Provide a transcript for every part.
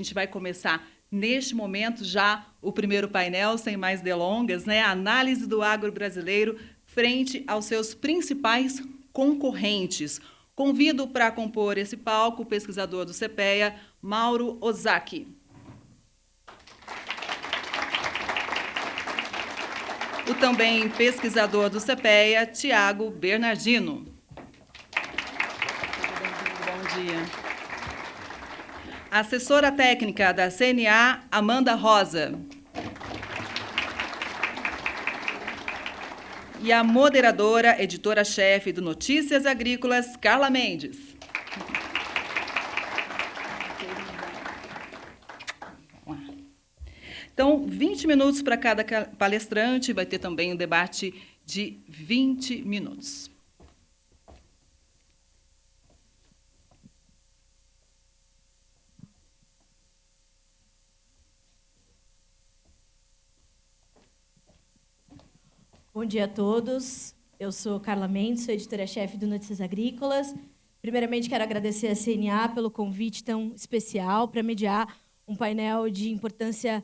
gente vai começar neste momento já o primeiro painel, sem mais delongas, né? A análise do agro brasileiro frente aos seus principais concorrentes. Convido para compor esse palco o pesquisador do CPEA, Mauro Ozaki. O também pesquisador do CPEA, Tiago Bernardino. Bom dia. Assessora técnica da CNA, Amanda Rosa. E a moderadora, editora-chefe do Notícias Agrícolas, Carla Mendes. Então, 20 minutos para cada palestrante, vai ter também um debate de 20 minutos. Bom dia a todos. Eu sou Carla Mendes, sou editora-chefe do Notícias Agrícolas. Primeiramente, quero agradecer à CNA pelo convite tão especial para mediar um painel de importância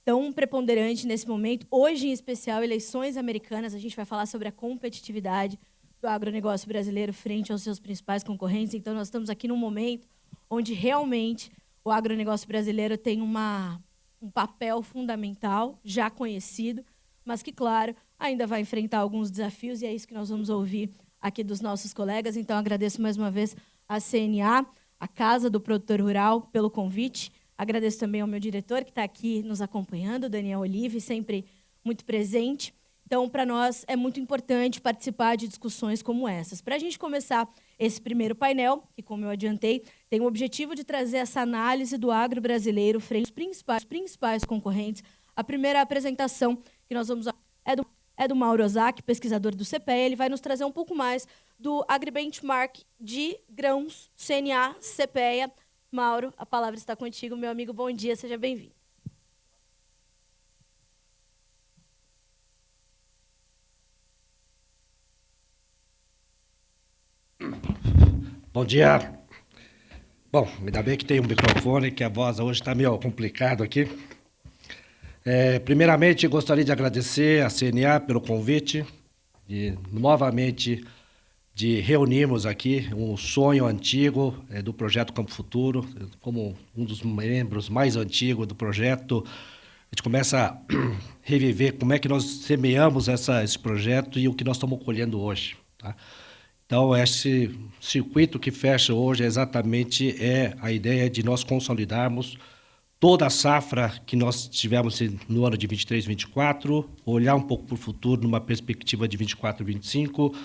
tão preponderante nesse momento. Hoje, em especial, eleições americanas, a gente vai falar sobre a competitividade do agronegócio brasileiro frente aos seus principais concorrentes. Então, nós estamos aqui num momento onde, realmente, o agronegócio brasileiro tem um papel fundamental, já conhecido, mas que, claro, ainda vai enfrentar alguns desafios, e é isso que nós vamos ouvir aqui dos nossos colegas. Então, agradeço mais uma vez à CNA, a Casa do Produtor Rural, pelo convite. Agradeço também ao meu diretor, que está aqui nos acompanhando, Daniel Olive, sempre muito presente. Então, para nós, é muito importante participar de discussões como essas. Para a gente começar esse primeiro painel, que, como eu adiantei, tem o objetivo de trazer essa análise do agro brasileiro frente aos principais concorrentes. A primeira apresentação que nós vamos é do Mauro Ozaki, pesquisador do CPEA. Ele vai nos trazer um pouco mais do AgriBenchmark de grãos, CNA, CPEA. Mauro, a palavra está contigo, meu amigo. Bom dia, seja bem-vindo. Bom dia. Bom, ainda bem que tem um microfone, que a voz hoje está meio complicado aqui. Primeiramente, gostaria de agradecer à CNA pelo convite e, novamente, de reunirmos aqui um sonho antigo do Projeto Campo Futuro. Como um dos membros mais antigos do projeto, a gente começa a reviver como é que nós semeamos esse projeto e o que nós estamos colhendo hoje. Tá? Então, esse circuito que fecha hoje exatamente a ideia de nós consolidarmos toda a safra que nós tivemos no ano de 23, 24, olhar um pouco para o futuro numa perspectiva de 24, 25,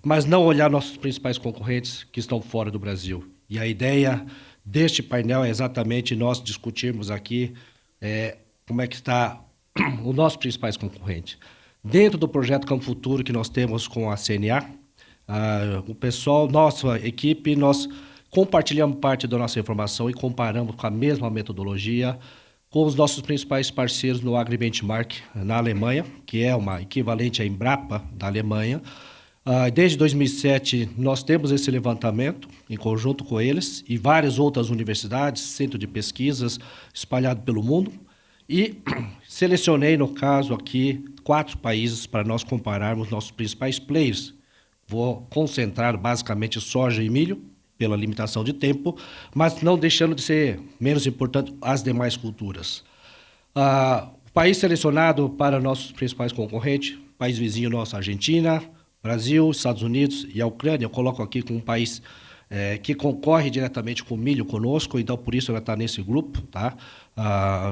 mas não olhar nossos principais concorrentes que estão fora do Brasil. E a ideia deste painel é exatamente nós discutirmos aqui como é que está o nosso principais concorrente. Dentro do projeto Campo Futuro que nós temos com a CNA, o pessoal, nossa equipe, nós compartilhamos parte da nossa informação e comparamos com a mesma metodologia com os nossos principais parceiros no AgriBenchmark na Alemanha, que é uma equivalente à Embrapa da Alemanha. Desde 2007, nós temos esse levantamento em conjunto com eles e várias outras universidades, centro de pesquisas espalhado pelo mundo. E selecionei, no caso aqui, 4 países para nós compararmos nossos principais players. Vou concentrar basicamente soja e milho, pela limitação de tempo, mas não deixando de ser menos importante as demais culturas. O país selecionado para nossos principais concorrentes, país vizinho nosso, Argentina, Brasil, Estados Unidos e a Ucrânia, eu coloco aqui como um país que concorre diretamente com o milho conosco, então por isso ela está nesse grupo. Tá?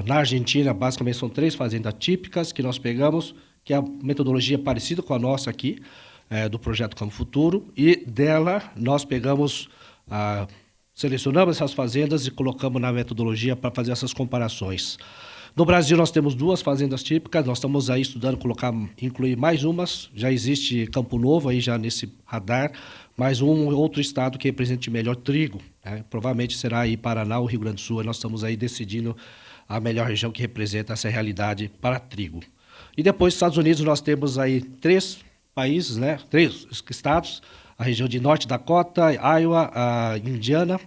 Na Argentina, basicamente, são 3 fazendas típicas que nós pegamos, que é a metodologia parecida com a nossa aqui, do Projeto Campo Futuro, e dela nós pegamos, selecionamos essas fazendas e colocamos na metodologia para fazer essas comparações. No Brasil, nós temos 2 fazendas típicas, nós estamos aí estudando incluir mais umas, já existe Campo Novo aí já nesse radar, mais outro estado que represente melhor trigo, né? Provavelmente será aí Paraná ou Rio Grande do Sul, nós estamos aí decidindo a melhor região que representa essa realidade para trigo. E depois, nos Estados Unidos, nós temos aí 3 países, né? 3 estados, a região de Norte Dakota, Iowa, Indiana,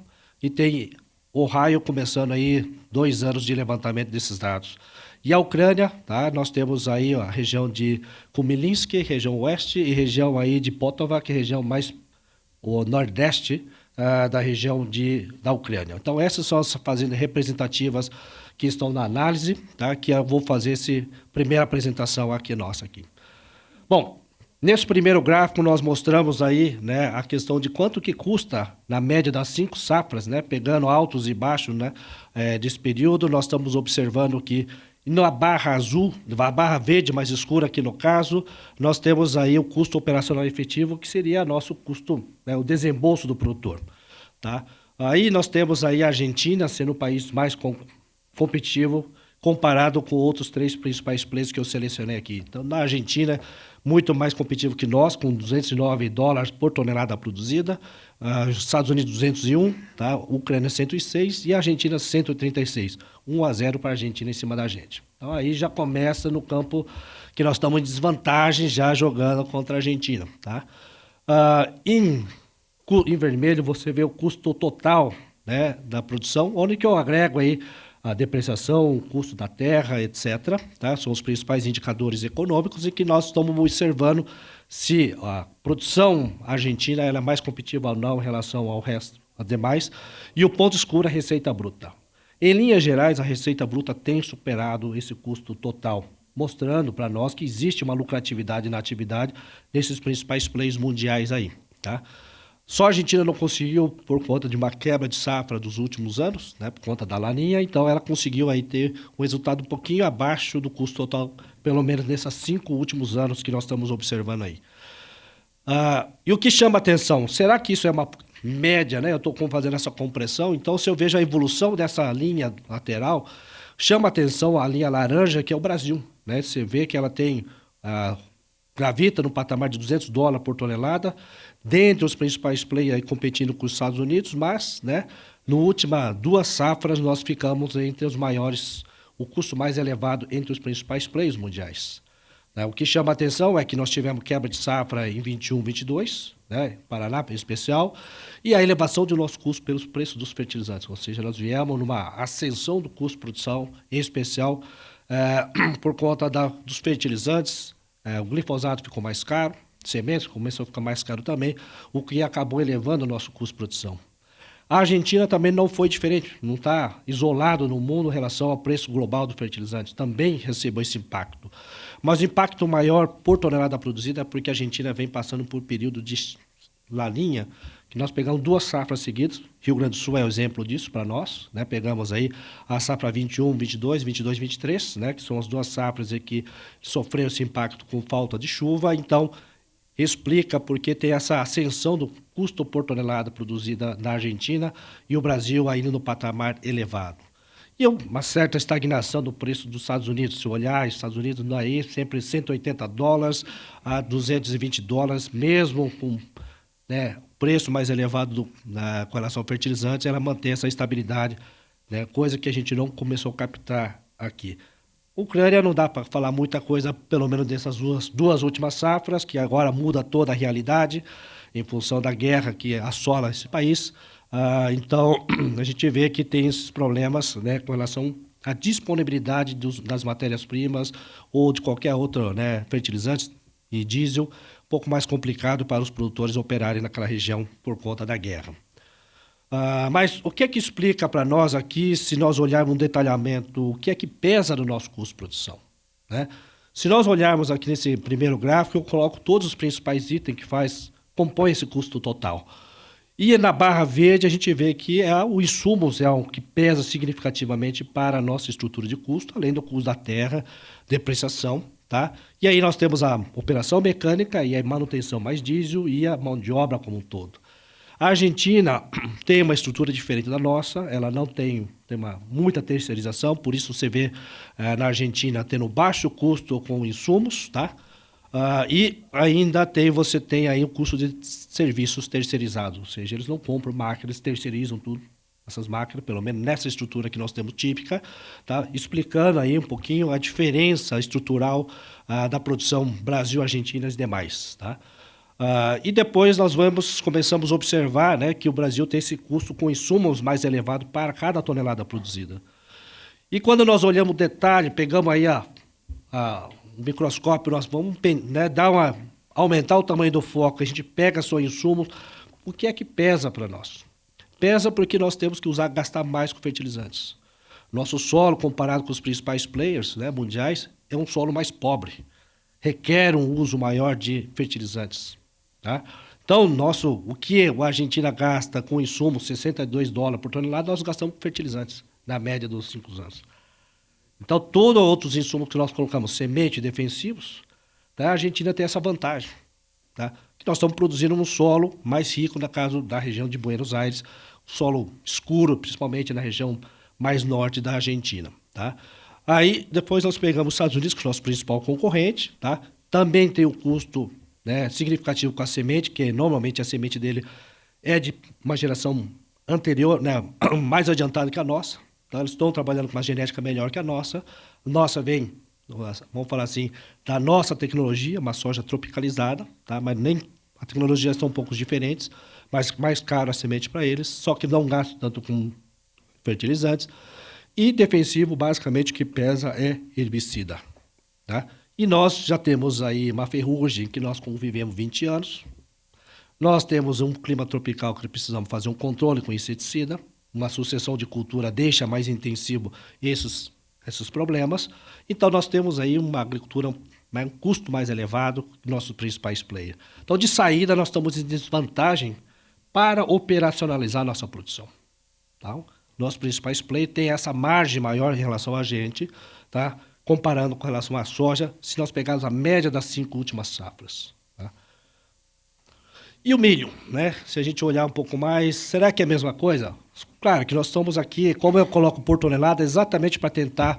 e tem Ohio começando aí 2 anos de levantamento desses dados. E a Ucrânia, tá? Nós temos aí a região de Kumilinsk, região oeste, e região aí de Potova, que é a região mais o nordeste da região da Ucrânia. Então, essas são as fazendas representativas que estão na análise, tá? Que eu vou fazer essa primeira apresentação aqui nossa aqui. Bom, nesse primeiro gráfico nós mostramos aí, né, a questão de quanto que custa na média das 5 safras, né, pegando altos e baixos, né, desse período. Nós estamos observando que na barra azul, a barra verde mais escura aqui no caso, nós temos aí o custo operacional efetivo, que seria nosso custo, né, o desembolso do produtor, tá? Aí nós temos aí a Argentina sendo o país mais competitivo comparado com outros 3 principais players que eu selecionei aqui. Então, na Argentina, muito mais competitivo que nós, com $209 por tonelada produzida, os Estados Unidos 201, tá? Ucrânia 106 e a Argentina 136. 1-0 para a Argentina em cima da gente. Então aí já começa no campo que nós estamos em desvantagem já jogando contra a Argentina, tá? Em vermelho você vê o custo total, né, da produção, onde que eu agrego aí a depreciação, o custo da terra, etc. Tá? São os principais indicadores econômicos e que nós estamos observando se a produção argentina ela é mais competitiva ou não em relação ao resto, a demais. E o ponto escuro é a receita bruta. Em linhas gerais, a receita bruta tem superado esse custo total, mostrando para nós que existe uma lucratividade na atividade desses principais players mundiais aí, tá? Só a Argentina não conseguiu por conta de uma quebra de safra dos últimos anos, né, por conta da laninha, então ela conseguiu aí ter um resultado um pouquinho abaixo do custo total, pelo menos nesses 5 últimos anos que nós estamos observando aí. E o que chama atenção, será que isso é uma média, né? Eu estou fazendo essa compressão, então se eu vejo a evolução dessa linha lateral, chama atenção a linha laranja, que é o Brasil, né? Você vê que ela tem gravita no patamar de $200 por tonelada, dentre os principais players aí competindo com os Estados Unidos, mas, né, no últimas 2 safras nós ficamos entre os maiores, o custo mais elevado entre os principais players mundiais. Né? O que chama a atenção é que nós tivemos quebra de safra em 21, 22, né, Paraná em especial, e a elevação do nosso custo pelos preços dos fertilizantes, ou seja, nós viemos numa ascensão do custo de produção, em especial por conta dos fertilizantes. O glifosato ficou mais caro, sementes começou a ficar mais caro também, o que acabou elevando o nosso custo de produção. A Argentina também não foi diferente, não está isolado no mundo em relação ao preço global do fertilizante, também recebeu esse impacto. Mas o impacto maior por tonelada produzida é porque a Argentina vem passando por período de laninha, que nós pegamos 2 safras seguidas, Rio Grande do Sul é o exemplo disso para nós, né? Pegamos aí a safra 21, 22, 22, 23, né? Que são as 2 safras aí que sofreram esse impacto com falta de chuva, então explica porque tem essa ascensão do custo por tonelada produzida na Argentina e o Brasil ainda no patamar elevado. E uma certa estagnação do preço dos Estados Unidos. Se olhar, os Estados Unidos aí sempre $180 a $220, mesmo com, né, preço mais elevado com relação ao fertilizante, ela mantém essa estabilidade, né, coisa que a gente não começou a captar aqui. Ucrânia não dá para falar muita coisa, pelo menos dessas duas últimas safras, que agora muda toda a realidade em função da guerra que assola esse país. Então, a gente vê que tem esses problemas, né, com relação à disponibilidade das matérias-primas ou de qualquer outro, né, fertilizantes e diesel, um pouco mais complicado para os produtores operarem naquela região por conta da guerra. Mas o que é que explica para nós aqui, se nós olharmos um detalhamento, o que é que pesa no nosso custo de produção, né? Se nós olharmos aqui nesse primeiro gráfico, eu coloco todos os principais itens que compõem esse custo total. E na barra verde a gente vê que o insumos é o que pesa significativamente para a nossa estrutura de custo, além do custo da terra, depreciação, tá? E aí nós temos a operação mecânica e a manutenção mais diesel e a mão de obra como um todo. A Argentina tem uma estrutura diferente da nossa, ela não tem muita terceirização, por isso você vê na Argentina tendo baixo custo com insumos, tá? E ainda você tem aí o custo de serviços terceirizados, ou seja, eles não compram máquinas, eles terceirizam tudo, essas máquinas, pelo menos nessa estrutura que nós temos típica, tá? Explicando aí um pouquinho a diferença estrutural da produção Brasil, Argentina e demais, tá? E depois nós começamos a observar, né, que o Brasil tem esse custo com insumos mais elevado para cada tonelada produzida. E quando nós olhamos o detalhe, pegamos aí o microscópio, nós vamos, né, aumentar o tamanho do foco, a gente pega só insumos, o que é que pesa para nós? Pesa porque nós temos que gastar mais com fertilizantes. Nosso solo, comparado com os principais players, né, mundiais, é um solo mais pobre. Requer um uso maior de fertilizantes. Tá? Então, o que a Argentina gasta com insumos, $62 por tonelada, nós gastamos com fertilizantes, na média dos 5 anos. Então, todos os outros insumos que nós colocamos, semente e defensivos, tá? A Argentina tem essa vantagem. Tá? Que nós estamos produzindo um solo mais rico, no caso da região de Buenos Aires, solo escuro, principalmente na região mais norte da Argentina. Tá? Aí, depois nós pegamos os Estados Unidos, que é o nosso principal concorrente, tá? Também tem o custo, né, significativo com a semente, que normalmente a semente dele é de uma geração anterior, né, mais adiantada que a nossa. Tá? Eles estão trabalhando com uma genética melhor que a nossa. Nossa vem, vamos falar assim, da nossa tecnologia, uma soja tropicalizada, tá? Mas nem a tecnologia são um pouco diferentes, mas mais caro a semente para eles, só que não gasta tanto com fertilizantes. E defensivo, basicamente, o que pesa é herbicida. Tá? E nós já temos aí uma ferrugem que nós convivemos 20 anos. Nós temos um clima tropical que precisamos fazer um controle com inseticida. Uma sucessão de cultura deixa mais intensivo esses problemas. Então, nós temos aí uma agricultura, um custo mais elevado que nossos principais players. Então, de saída, nós estamos em desvantagem para operacionalizar nossa produção. Tá? Nossos principais players têm essa margem maior em relação a gente, tá? Comparando com relação à soja, se nós pegarmos a média das 5 últimas safras. Tá? E o milho, né? Se a gente olhar um pouco mais, será que é a mesma coisa? Claro que nós estamos aqui, como eu coloco por tonelada, exatamente para tentar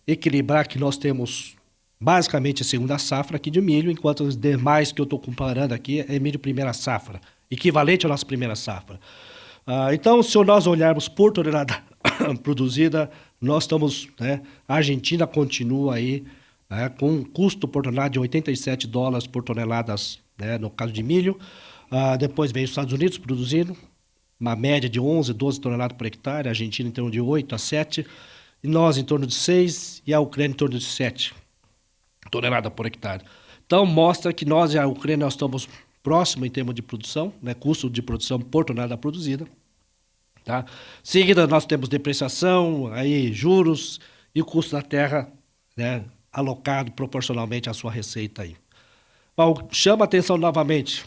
equilibrar que nós temos basicamente a segunda safra aqui de milho, enquanto os demais que eu estou comparando aqui é milho primeira safra, equivalente à nossa primeira safra. Então, se nós olharmos por tonelada produzida, nós estamos, né, a Argentina continua aí, né, com um custo por tonelada de $87 por toneladas, né, no caso de milho. Depois vem os Estados Unidos produzindo uma média de 11, 12 toneladas por hectare, a Argentina em torno de 8 a 7, e nós em torno de 6 e a Ucrânia em torno de 7 toneladas por hectare. Então, mostra que nós e a Ucrânia nós estamos próximos em termos de produção, né, custo de produção por tonelada produzida. Tá? Seguida, nós temos depreciação, aí, juros e o custo da terra, né, alocado proporcionalmente à sua receita. Aí. Bom, chama a atenção novamente,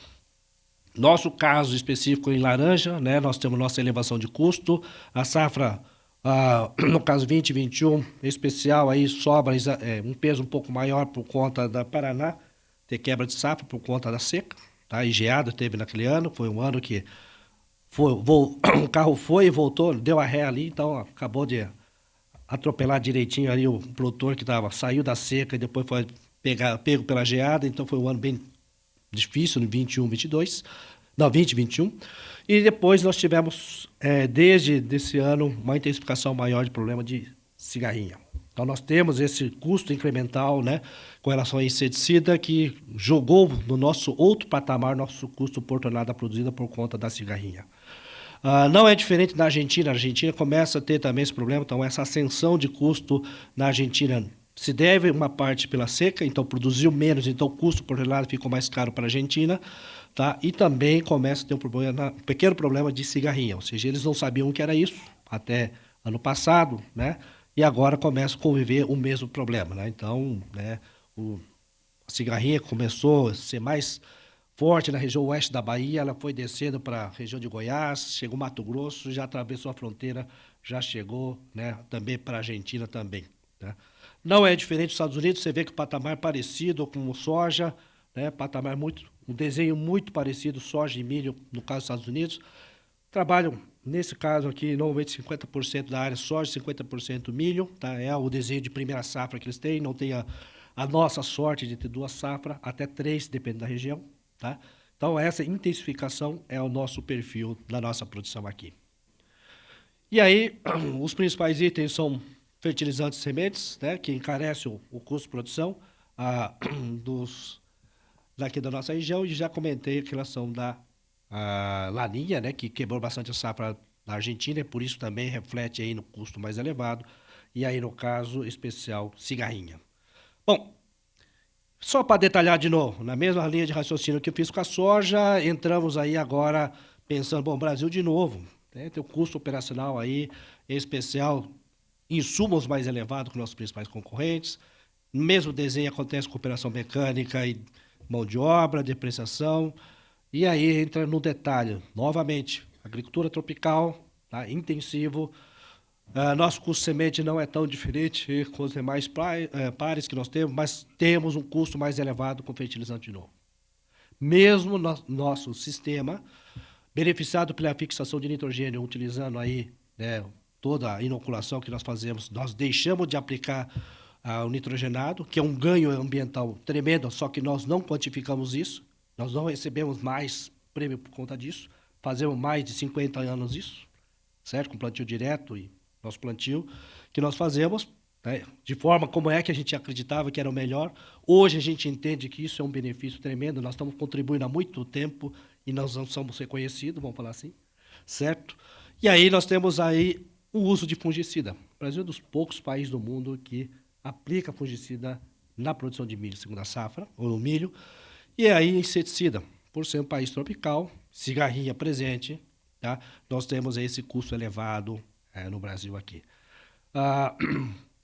nosso caso específico em laranja, né, nós temos nossa elevação de custo, a safra, no caso 2021, em especial, aí sobra um peso um pouco maior por conta da Paraná, ter quebra de safra por conta da seca, tá? E geada teve naquele ano, foi um ano que o carro foi e voltou, deu a ré ali, então acabou de atropelar direitinho ali o produtor que saiu da seca e depois foi pego pela geada, então foi um ano bem difícil no 21, 22, não, 20, 21. E depois nós tivemos, desde esse ano, uma intensificação maior de problema de cigarrinha. Então nós temos esse custo incremental, né, com relação a inseticida, que jogou no nosso outro patamar, nosso custo por tonelada produzida por conta da cigarrinha. Não é diferente da Argentina. A Argentina começa a ter também esse problema, então essa ascensão de custo na Argentina se deve uma parte pela seca, então produziu menos, então o custo por tonelada ficou mais caro para a Argentina, tá? E também começa a ter um pequeno problema de cigarrinha, ou seja, eles não sabiam o que era isso até ano passado, né? E agora começa a conviver o mesmo problema, né? Então, né, a cigarrinha começou a ser mais forte na região oeste da Bahia, ela foi descendo para a região de Goiás, chegou Mato Grosso, já atravessou a fronteira, já chegou, né, também para a Argentina também. Né? Não é diferente dos Estados Unidos, você vê que o patamar é parecido com o soja, né, um desenho muito parecido, soja e milho, no caso dos Estados Unidos. Trabalham, nesse caso aqui, normalmente 50% da área soja, 50% milho, tá? É o desenho de primeira safra que eles têm, não tem a nossa sorte de ter 2 safras, até 3, depende da região. Tá? Então, essa intensificação é o nosso perfil da nossa produção aqui. E aí, os principais itens são fertilizantes e sementes, né, que encarecem o custo de produção daqui da nossa região, e já comentei a relação da Laninha, né, que quebrou bastante a safra da Argentina, e por isso também reflete aí no custo mais elevado, e aí no caso especial, cigarrinha. Bom, só para detalhar de novo, na mesma linha de raciocínio que eu fiz com a soja, entramos aí agora pensando, bom, Brasil de novo, né, tem o custo operacional aí, em especial, insumos mais elevados que nossos principais concorrentes. O mesmo desenho acontece com operação mecânica e mão de obra, depreciação. E aí entra no detalhe, novamente, agricultura tropical, tá, intensivo. Nosso custo semente não é tão diferente com os demais pares que nós temos, mas temos um custo mais elevado com fertilizante de novo. Mesmo nosso sistema, beneficiado pela fixação de nitrogênio, utilizando aí, né, toda a inoculação que nós fazemos, nós deixamos de aplicar o nitrogenado, que é um ganho ambiental tremendo, só que nós não quantificamos isso, nós não recebemos mais prêmio por conta disso, fazemos mais de 50 anos isso, certo? Com plantio direto e nosso plantio, que nós fazemos, né, de forma como é que a gente acreditava que era o melhor. Hoje a gente entende que isso é um benefício tremendo, nós estamos contribuindo há muito tempo e nós não somos reconhecidos, vamos falar assim, certo? E aí nós temos aí o uso de fungicida. O Brasil é um dos poucos países do mundo que aplica fungicida na produção de milho, segunda safra, ou no milho, e aí inseticida. Por ser um país tropical, cigarrinha presente, tá? Nós temos esse custo elevado no Brasil aqui.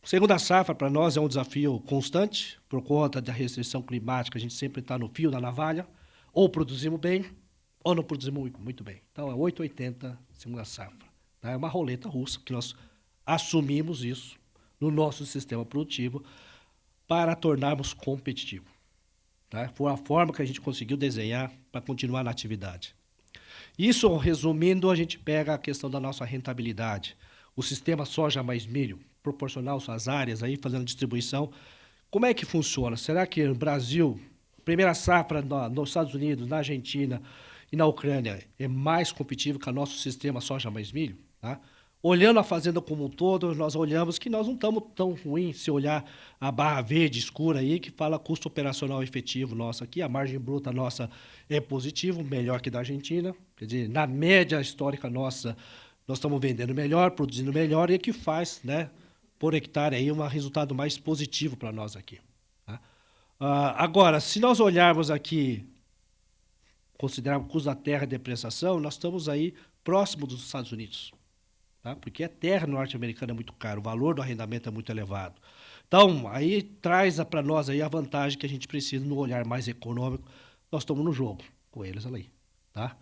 Segunda safra, para nós, é um desafio constante, por conta da restrição climática, a gente sempre está no fio da navalha, ou produzimos bem, ou não produzimos muito bem. Então, é 8,80 segunda safra. Tá? É uma roleta russa, que nós assumimos isso no nosso sistema produtivo para tornarmos competitivo. Tá? Foi a forma que a gente conseguiu desenhar para continuar na atividade. Isso, resumindo, a gente pega a questão da nossa rentabilidade. O sistema soja mais milho, proporcional suas áreas, aí fazendo distribuição. Como é que funciona? Será que no Brasil, primeira safra nos Estados Unidos, na Argentina e na Ucrânia é mais competitivo que o nosso sistema soja mais milho? Tá? Olhando a fazenda como um todo, nós olhamos que nós não estamos tão ruins se olhar a barra verde escura aí, que fala custo operacional efetivo nosso aqui, a margem bruta nossa é positivo, melhor que da Argentina. Quer dizer, na média histórica nossa, nós estamos vendendo melhor, produzindo melhor, e é que faz, né, por hectare aí um resultado mais positivo para nós aqui. Tá? Agora, se nós olharmos aqui, considerar o custo da terra e depreciação, nós estamos aí próximo dos Estados Unidos. Tá? Porque a terra norte-americana é muito cara, o valor do arrendamento é muito elevado. Então, aí traz para nós aí a vantagem que a gente precisa no olhar mais econômico. Nós estamos no jogo com eles ali. Tá?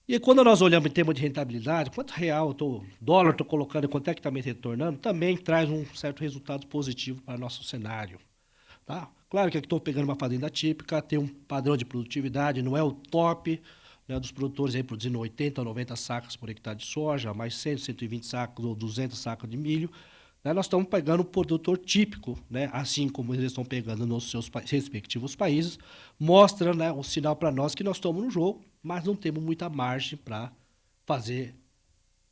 E quando nós olhamos em termos de rentabilidade, quanto real, dólar estou colocando e quanto é que está me retornando, também traz um certo resultado positivo para o nosso cenário. Tá? Claro que aqui estou pegando uma fazenda típica, tem um padrão de produtividade, não é o top, né, dos produtores aí produzindo 80 ou 90 sacas por hectare de soja, mais 100, 120 sacos ou 200 sacos de milho. Né, nós estamos pegando o produtor típico, né, assim como eles estão pegando nos seus respectivos países, mostra, né, um sinal para nós que nós estamos no jogo, mas não temos muita margem para fazer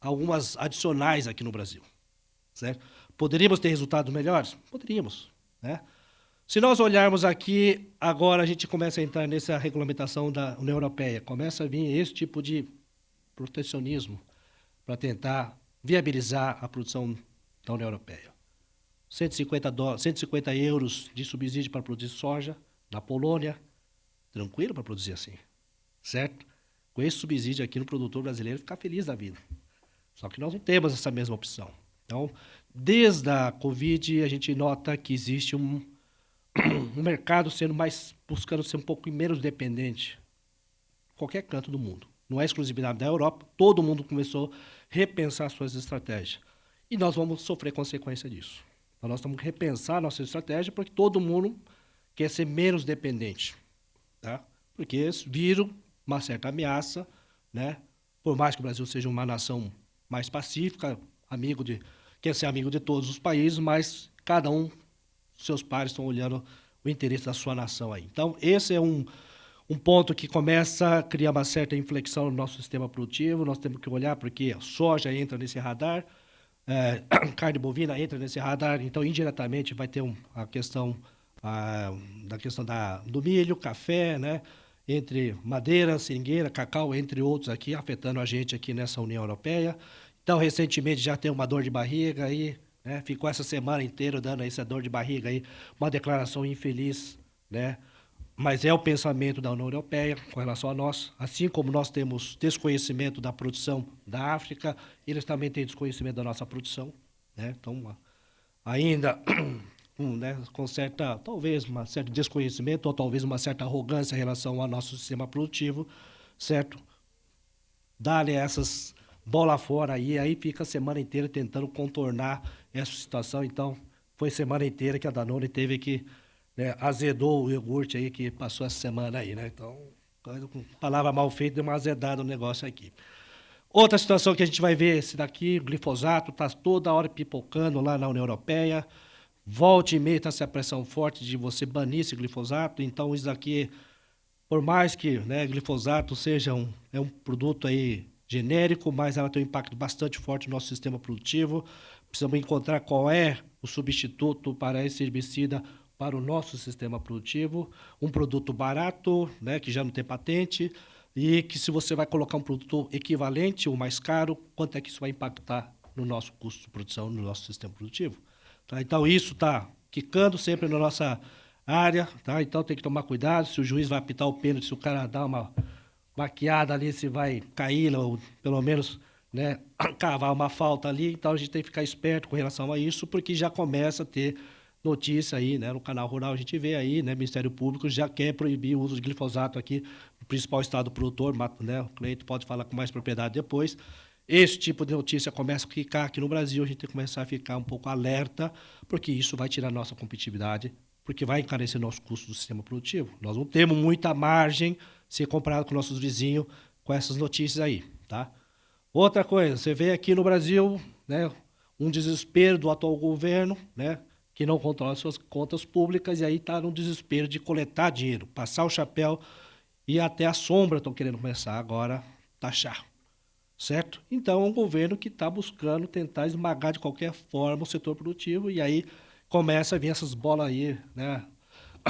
algumas adicionais aqui no Brasil. Certo? Poderíamos ter resultados melhores? Poderíamos. Né? Se nós olharmos aqui, agora a gente começa a entrar nessa regulamentação da União Europeia, começa a vir esse tipo de protecionismo para tentar viabilizar a produção da União Europeia. 150 euros de subsídio para produzir soja na Polônia, tranquilo para produzir assim, certo? Com esse subsídio aqui no produtor brasileiro ficar feliz da vida. Só que nós não temos essa mesma opção. Então, desde a Covid, a gente nota que existe um mercado buscando ser um pouco menos dependente em qualquer canto do mundo. Não é exclusividade da Europa, todo mundo começou a repensar suas estratégias. E nós vamos sofrer consequência disso. Então, nós temos que repensar a nossa estratégia porque todo mundo quer ser menos dependente. Tá? Porque eles viram uma certa ameaça, né? Por mais que o Brasil seja uma nação mais pacífica, quer ser amigo de todos os países, mas cada um, seus pares estão olhando o interesse da sua nação aí. Então, esse é um ponto que começa a criar uma certa inflexão no nosso sistema produtivo. Nós temos que olhar porque a soja entra nesse radar, carne bovina entra nesse radar, então indiretamente vai ter a questão da questão do milho, café, né? Entre madeira, seringueira, cacau, entre outros aqui, afetando a gente aqui nessa União Europeia. Então, recentemente já tem uma dor de barriga aí, né? Ficou essa semana inteira dando essa dor de barriga aí, uma declaração infeliz, né? Mas é o pensamento da União Europeia com relação a nós. Assim como nós temos desconhecimento da produção da África, eles também têm desconhecimento da nossa produção, né? Então, ainda né, com certa, talvez, um certo desconhecimento ou talvez uma certa arrogância em relação ao nosso sistema produtivo, certo? Dá-lhe essas bola fora aí fica a semana inteira tentando contornar essa situação. Então, foi semana inteira que a Danone teve que, né, azedou o iogurte aí que passou essa semana aí, né? Então, com palavra mal feita, deu uma azedada no negócio aqui. Outra situação que a gente vai ver, esse daqui, o glifosato, está toda hora pipocando lá na União Europeia. Volte e meia está essa pressão forte de você banir esse glifosato. Então, isso daqui, por mais que, né, glifosato seja um produto aí genérico, mas ela tem um impacto bastante forte no nosso sistema produtivo. Precisamos encontrar qual é o substituto para esse herbicida para o nosso sistema produtivo. Um produto barato, né, que já não tem patente, e que se você vai colocar um produto equivalente ou mais caro, quanto é que isso vai impactar no nosso custo de produção, no nosso sistema produtivo. Tá? Então, isso está quicando sempre na nossa área, tá? Então tem que tomar cuidado, se o juiz vai apitar o pênalti, se o cara dá uma maquiada ali, se vai cair, ou pelo menos, né, cavar uma falta ali. Então a gente tem que ficar esperto com relação a isso, porque já começa a ter notícia aí, né, no canal rural a gente vê aí, né, Ministério Público já quer proibir o uso de glifosato aqui no principal estado produtor, né, o Cleito pode falar com mais propriedade depois. Esse tipo de notícia começa a ficar aqui no Brasil, a gente tem que começar a ficar um pouco alerta, porque isso vai tirar nossa competitividade, porque vai encarecer nosso custo do sistema produtivo. Nós não temos muita margem se comparado com nossos vizinhos com essas notícias aí, tá? Outra coisa, você vê aqui no Brasil, né, um desespero do atual governo, né, que não controla suas contas públicas e aí está no desespero de coletar dinheiro, passar o chapéu e até a sombra estão querendo começar agora a taxar. Certo? Então, é um governo que está buscando tentar esmagar de qualquer forma o setor produtivo e aí começa a vir essas bolas aí, né?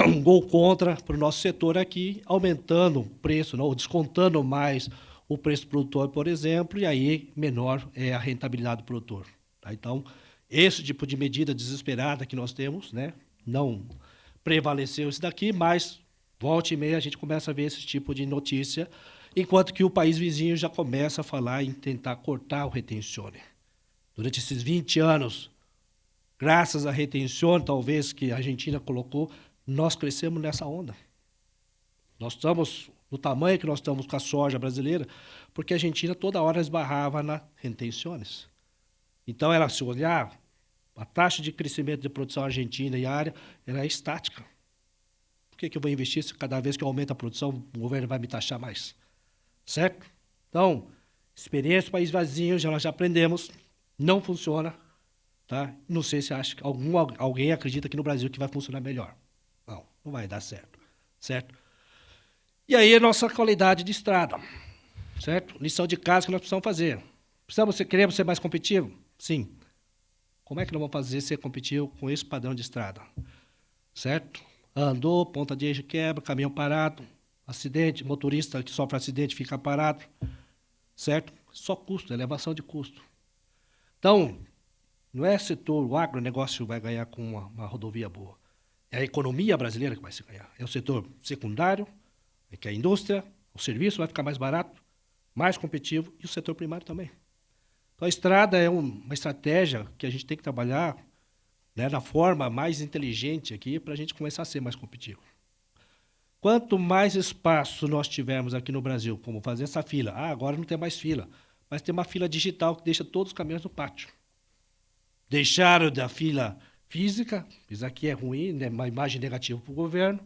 Um gol contra para o nosso setor aqui, aumentando o preço, não, descontando mais o preço do produtor, por exemplo, e aí menor é a rentabilidade do produtor. Tá? Então, esse tipo de medida desesperada que nós temos, né? Não prevaleceu isso daqui, mas volta e meia a gente começa a ver esse tipo de notícia, enquanto que o país vizinho já começa a falar em tentar cortar o retenzione. Durante esses 20 anos, graças à retenzione, talvez, que a Argentina colocou, nós crescemos nessa onda. Nós estamos no tamanho que nós estamos com a soja brasileira, porque a Argentina toda hora esbarrava na retenções. Então, ela, se olhar, a taxa de crescimento de produção argentina e área era estática. Por que eu vou investir se cada vez que eu aumento a produção, o governo vai me taxar mais? Certo? Então, experiência do país vazio, nós já aprendemos, não funciona. Tá? Não sei se acha que alguém acredita aqui no Brasil que vai funcionar melhor. Não, não vai dar certo. Certo? E aí a nossa qualidade de estrada. Certo? Lição de casa que nós precisamos fazer. Queremos ser mais competitivos? Sim. Como é que nós vamos fazer ser competitivo com esse padrão de estrada? Certo? Andou, ponta de eixo quebra, caminhão parado, acidente, motorista que sofre acidente fica parado. Certo? Só custo, elevação de custo. Então, não é setor, o agronegócio vai ganhar com uma rodovia boa. É a economia brasileira que vai se ganhar. É o setor secundário, que é a indústria, o serviço vai ficar mais barato, mais competitivo, e o setor primário também. Então, a estrada é uma estratégia que a gente tem que trabalhar, né, da forma mais inteligente aqui para a gente começar a ser mais competitivo. Quanto mais espaço nós tivermos aqui no Brasil, como fazer essa fila, agora não tem mais fila, mas tem uma fila digital que deixa todos os caminhões no pátio. Deixaram da fila física, isso aqui é ruim, né, uma imagem negativa para o governo,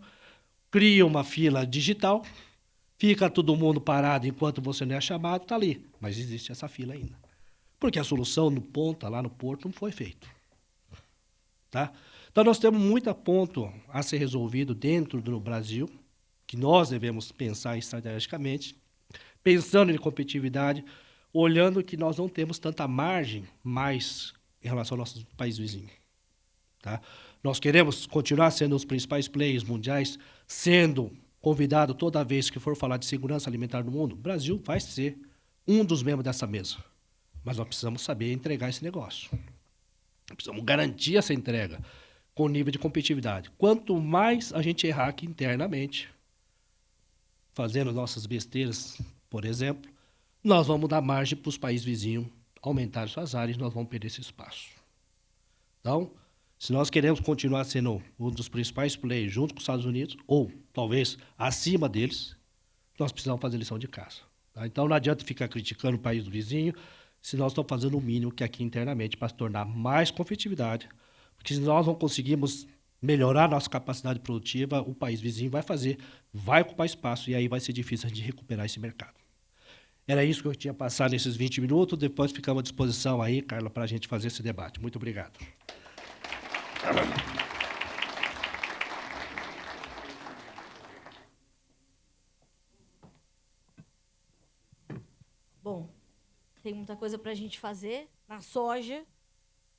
cria uma fila digital, fica todo mundo parado enquanto você não é chamado, está ali, mas existe essa fila ainda. Porque a solução no ponta, lá no porto, não foi feita. Tá? Então, nós temos muito ponto a ser resolvido dentro do Brasil, que nós devemos pensar estrategicamente, pensando em competitividade, olhando que nós não temos tanta margem mais em relação ao nosso país vizinho. Tá? Nós queremos continuar sendo os principais players mundiais, sendo convidado toda vez que for falar de segurança alimentar no mundo. O Brasil vai ser um dos membros dessa mesa. Mas nós precisamos saber entregar esse negócio. Precisamos garantir essa entrega com nível de competitividade. Quanto mais a gente errar aqui internamente, fazendo nossas besteiras, por exemplo, nós vamos dar margem para os países vizinhos aumentar suas áreas e nós vamos perder esse espaço. Então, se nós queremos continuar sendo um dos principais players junto com os Estados Unidos, ou talvez acima deles, nós precisamos fazer lição de casa. Tá? Então, não adianta ficar criticando o país do vizinho, se nós estamos fazendo o mínimo que aqui internamente para se tornar mais competitividade, porque se nós não conseguirmos melhorar nossa capacidade produtiva, o país vizinho vai ocupar espaço e aí vai ser difícil de recuperar esse mercado. Era isso que eu tinha passado nesses 20 minutos, depois ficamos à disposição aí, Carla, para a gente fazer esse debate. Muito obrigado. Bom, tem muita coisa para a gente fazer na soja,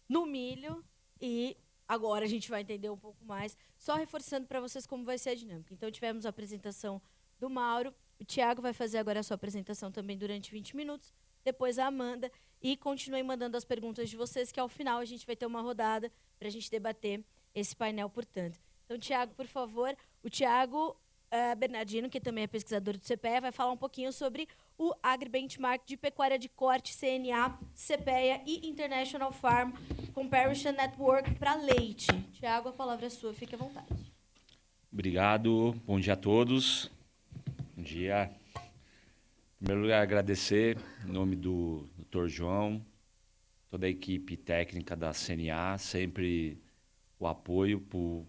no milho e agora a gente vai entender um pouco mais, só reforçando para vocês como vai ser a dinâmica. Então, tivemos a apresentação do Mauro, o Thiago vai fazer agora a sua apresentação também durante 20 minutos, depois a Amanda, e continuem mandando as perguntas de vocês, que ao final a gente vai ter uma rodada para a gente debater esse painel, portanto. Então, Thiago, por favor, o Thiago Bernardino, que também é pesquisador do CPEA, vai falar um pouquinho sobre o AgriBenchmark de pecuária de corte, CNA, CPEA e International Farm Comparison Network para leite. Thiago, a palavra é sua, fique à vontade. Obrigado, bom dia a todos. Bom dia. Em primeiro lugar, agradecer em nome do Dr. João, toda a equipe técnica da CNA, sempre o apoio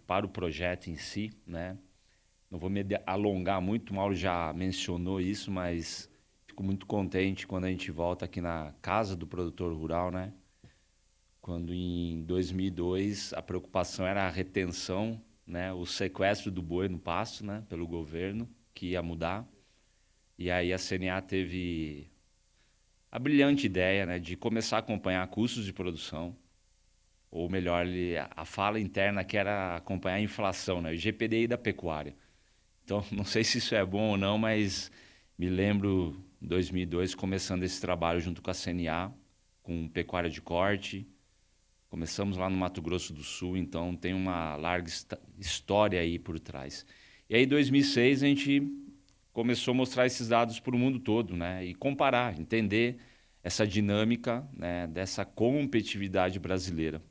para o projeto em si, né? Não vou me alongar muito, o Mauro já mencionou isso, mas fico muito contente quando a gente volta aqui na Casa do Produtor Rural, né? Quando em 2002 a preocupação era a retenção, né? O sequestro do boi no pasto, né? Pelo governo, que ia mudar. E aí a CNA teve a brilhante ideia, né? De começar a acompanhar custos de produção, ou melhor, a fala interna que era acompanhar a inflação, né? O GPDI da pecuária. Então, não sei se isso é bom ou não, mas me lembro em 2002 começando esse trabalho junto com a CNA, com pecuária de corte. Começamos lá no Mato Grosso do Sul, então tem uma larga história aí por trás. E aí, em 2006, a gente começou a mostrar esses dados para o mundo todo, né? E comparar, entender essa dinâmica, né, dessa competitividade brasileira,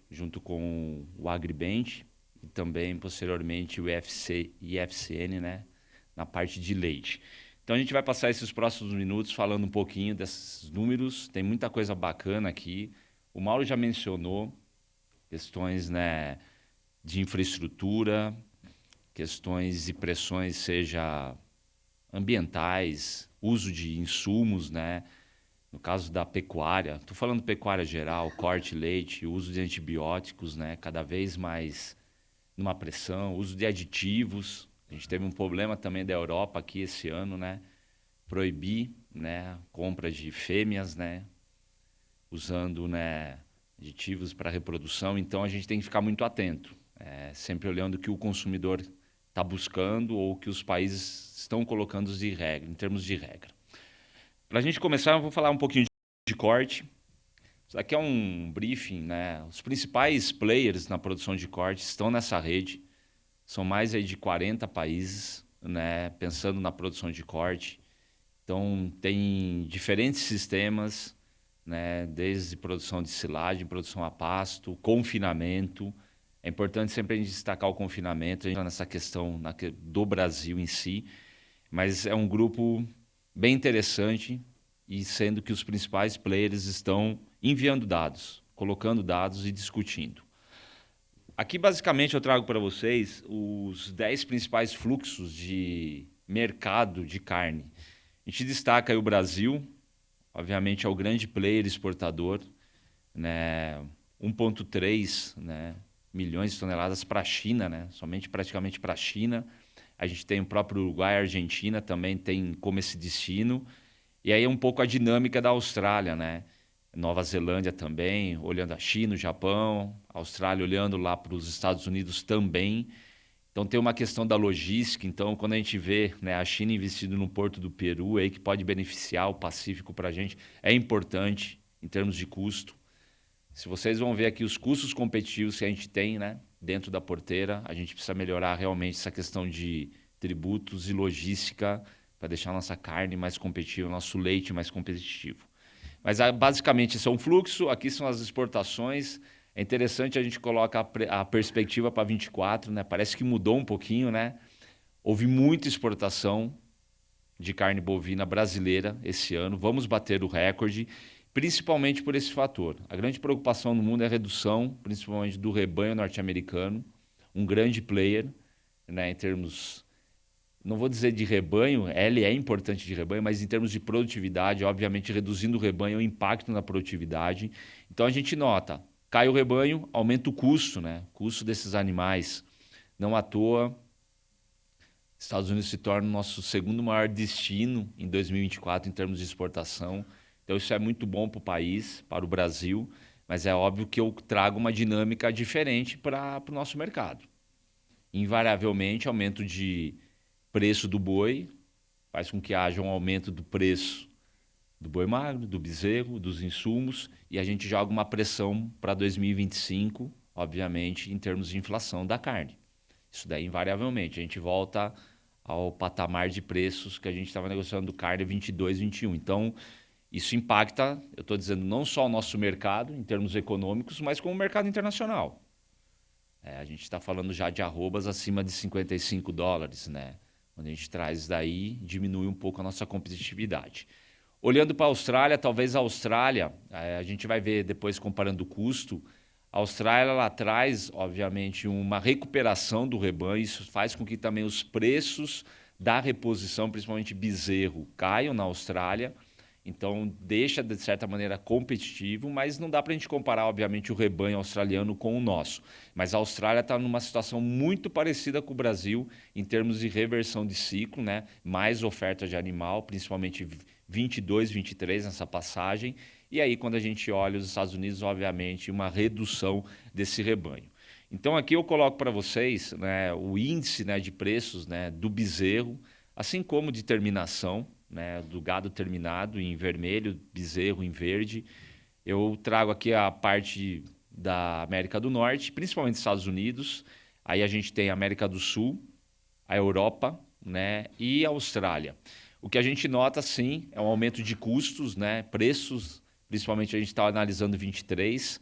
junto com o AgriBench, e também, posteriormente, o IFC e IFCN, né, na parte de leite. Então, a gente vai passar esses próximos minutos falando um pouquinho desses números. Tem muita coisa bacana aqui. O Mauro já mencionou questões, né, de infraestrutura, questões e pressões, seja ambientais, uso de insumos, né? No caso da pecuária, estou falando pecuária geral, corte, leite, uso de antibióticos, né, cada vez mais numa pressão, uso de aditivos. A gente teve um problema também da Europa aqui esse ano, né? Proibir, né, compra de fêmeas, né, usando, né, aditivos para reprodução. Então a gente tem que ficar muito atento, sempre olhando o que o consumidor está buscando ou que os países estão colocando em termos de regra. Para a gente começar, eu vou falar um pouquinho de corte. Isso aqui é um briefing, né? Os principais players na produção de corte estão nessa rede. São mais aí de 40 países, né, pensando na produção de corte. Então, tem diferentes sistemas, né, desde produção de silagem, produção a pasto, confinamento. É importante sempre a gente destacar o confinamento, a gente está nessa questão do Brasil em si, mas é um grupo bem interessante, e sendo que os principais players estão enviando dados, colocando dados e discutindo. Aqui, basicamente, eu trago para vocês os 10 principais fluxos de mercado de carne. A gente destaca aí o Brasil, obviamente é o grande player exportador, né? 1,3, né, milhões de toneladas para a China, né? Somente praticamente para a China. A gente tem o próprio Uruguai, a Argentina também tem como esse destino. E aí é um pouco a dinâmica da Austrália, né? Nova Zelândia também, olhando a China, o Japão, a Austrália olhando lá para os Estados Unidos também. Então tem uma questão da logística. Então quando a gente vê, né, a China investindo no Porto do Peru, aí que pode beneficiar o Pacífico para a gente, é importante em termos de custo. Se vocês vão ver aqui os custos competitivos que a gente tem, né, dentro da porteira, a gente precisa melhorar realmente essa questão de tributos e logística para deixar a nossa carne mais competitiva, nosso leite mais competitivo. Mas basicamente isso é um fluxo, aqui são as exportações. É interessante a gente colocar a perspectiva para 24, né? Parece que mudou um pouquinho, né? Houve muita exportação de carne bovina brasileira esse ano. Vamos bater o recorde, principalmente por esse fator. A grande preocupação no mundo é a redução, principalmente do rebanho norte-americano, um grande player, né, em termos, não vou dizer de rebanho, ele é importante de rebanho, mas em termos de produtividade, obviamente reduzindo o rebanho, o impacto na produtividade. Então a gente nota, cai o rebanho, aumenta o custo, né? O custo desses animais. Não à toa, Estados Unidos se torna o nosso segundo maior destino em 2024 em termos de exportação. Então isso é muito bom para o país, para o Brasil, mas é óbvio que eu trago uma dinâmica diferente para o nosso mercado. Invariavelmente, aumento de preço do boi faz com que haja um aumento do preço do boi magro, do bezerro, dos insumos, e a gente joga uma pressão para 2025, obviamente, em termos de inflação da carne. Isso daí, invariavelmente, a gente volta ao patamar de preços que a gente estava negociando carne 22, 21. Então, isso impacta, eu estou dizendo, não só o nosso mercado, em termos econômicos, mas como o mercado internacional. A gente está falando já de arrobas acima de $55, né? Quando a gente traz daí, diminui um pouco a nossa competitividade. Olhando para a Austrália, talvez a Austrália, a gente vai ver depois comparando o custo, a Austrália ela traz, obviamente, uma recuperação do rebanho, isso faz com que também os preços da reposição, principalmente bezerro, caiam na Austrália. Então, deixa, de certa maneira, competitivo, mas não dá para a gente comparar, obviamente, o rebanho australiano com o nosso. Mas a Austrália está numa situação muito parecida com o Brasil em termos de reversão de ciclo, né? Mais oferta de animal, principalmente 22, 23 nessa passagem. E aí, quando a gente olha os Estados Unidos, obviamente, uma redução desse rebanho. Então, aqui eu coloco para vocês, né, o índice, né, de preços, né, do bezerro, assim como de terminação, né, do gado terminado em vermelho, bezerro em verde. Eu trago aqui a parte da América do Norte, principalmente Estados Unidos. Aí a gente tem a América do Sul, a Europa, né, e a Austrália. O que a gente nota, sim, é um aumento de custos, né, preços, principalmente a gente está analisando 23,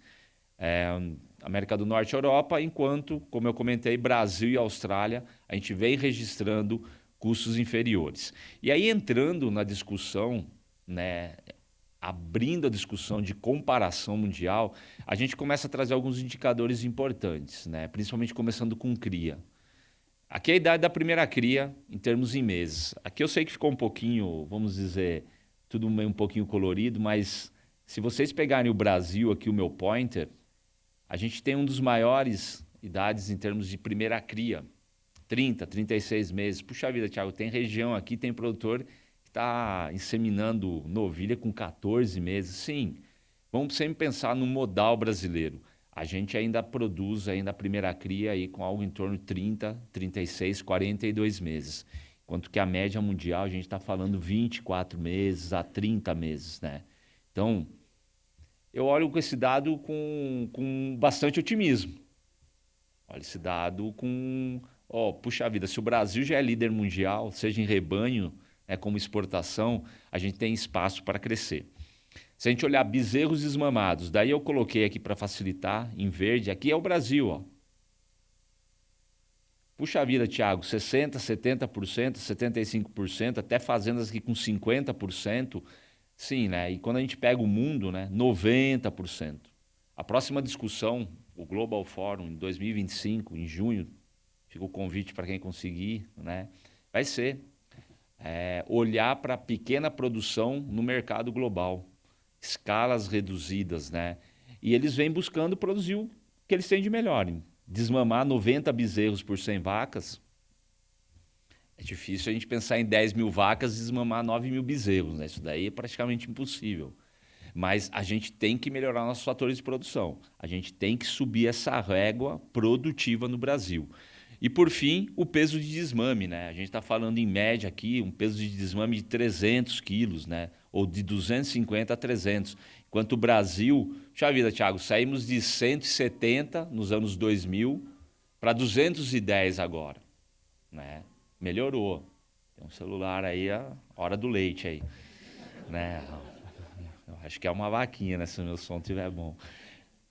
América do Norte e Europa, enquanto, como eu comentei, Brasil e Austrália, a gente vem registrando custos inferiores. E aí, entrando na discussão, né, abrindo a discussão de comparação mundial, a gente começa a trazer alguns indicadores importantes, né, principalmente começando com cria. Aqui é a idade da primeira cria, em termos em meses. Aqui eu sei que ficou um pouquinho, vamos dizer, tudo meio um pouquinho colorido, mas se vocês pegarem o Brasil, aqui o meu pointer, a gente tem um dos maiores idades em termos de primeira cria. 30, 36 meses. Puxa vida, Thiago, tem região aqui, tem produtor que está inseminando novilha com 14 meses. Sim, vamos sempre pensar no modal brasileiro. A gente ainda produz ainda a primeira cria aí com algo em torno de 30, 36, 42 meses. Enquanto que a média mundial a gente está falando 24 meses a 30 meses, né? Então, eu olho com esse dado com bastante otimismo. Olha esse dado com... puxa vida, se o Brasil já é líder mundial, seja em rebanho, né, como exportação, a gente tem espaço para crescer. Se a gente olhar bezerros desmamados, daí eu coloquei aqui para facilitar, em verde, aqui é o Brasil. Ó. Puxa vida, Thiago, 60%, 70%, 75%, até fazendas aqui com 50%. Sim, né? E quando a gente pega o mundo, né, 90%. A próxima discussão, o Global Forum, em 2025, em junho, fica o convite para quem conseguir, né? Vai ser olhar para a pequena produção no mercado global, escalas reduzidas, né? E eles vêm buscando produzir o que eles têm de melhor. Desmamar 90 bezerros por 100 vacas, é difícil a gente pensar em 10 mil vacas e desmamar 9 mil bezerros, né? Isso daí é praticamente impossível. Mas a gente tem que melhorar nossos fatores de produção. A gente tem que subir essa régua produtiva no Brasil. E, por fim, o peso de desmame, né? A gente está falando, em média, aqui, um peso de desmame de 300 quilos, né? Ou de 250 a 300. Enquanto o Brasil... Puxa vida, Thiago, saímos de 170 nos anos 2000 para 210 agora, né? Melhorou. Tem um celular aí, a hora do leite aí, né? Eu acho que é uma vaquinha, né? Se o meu som estiver bom.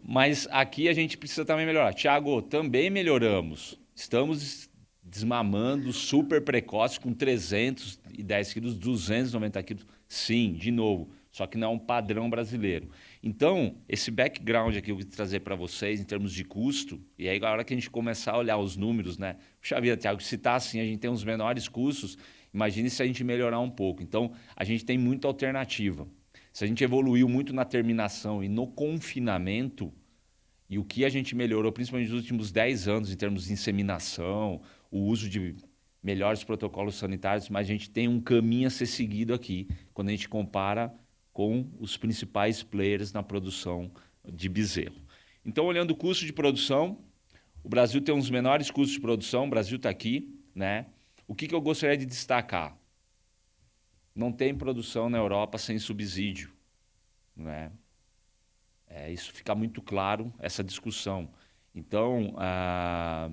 Mas aqui a gente precisa também melhorar. Thiago, também melhoramos. Estamos desmamando super precoce com 310 quilos, 290 quilos. Sim, de novo. Só que não é um padrão brasileiro. Então, esse background aqui eu vou trazer para vocês em termos de custo. E aí, na hora que a gente começar a olhar os números, né? Puxa vida, Thiago, se está assim, a gente tem os menores custos, imagine se a gente melhorar um pouco. Então, a gente tem muita alternativa. Se a gente evoluiu muito na terminação e no confinamento, e o que a gente melhorou, principalmente nos últimos 10 anos, em termos de inseminação, o uso de melhores protocolos sanitários, mas a gente tem um caminho a ser seguido aqui, quando a gente compara com os principais players na produção de bezerro. Então, olhando o custo de produção, o Brasil tem um dos menores custos de produção, o Brasil está aqui, né? O que eu gostaria de destacar? Não tem produção na Europa sem subsídio, né? Isso fica muito claro, essa discussão. Então,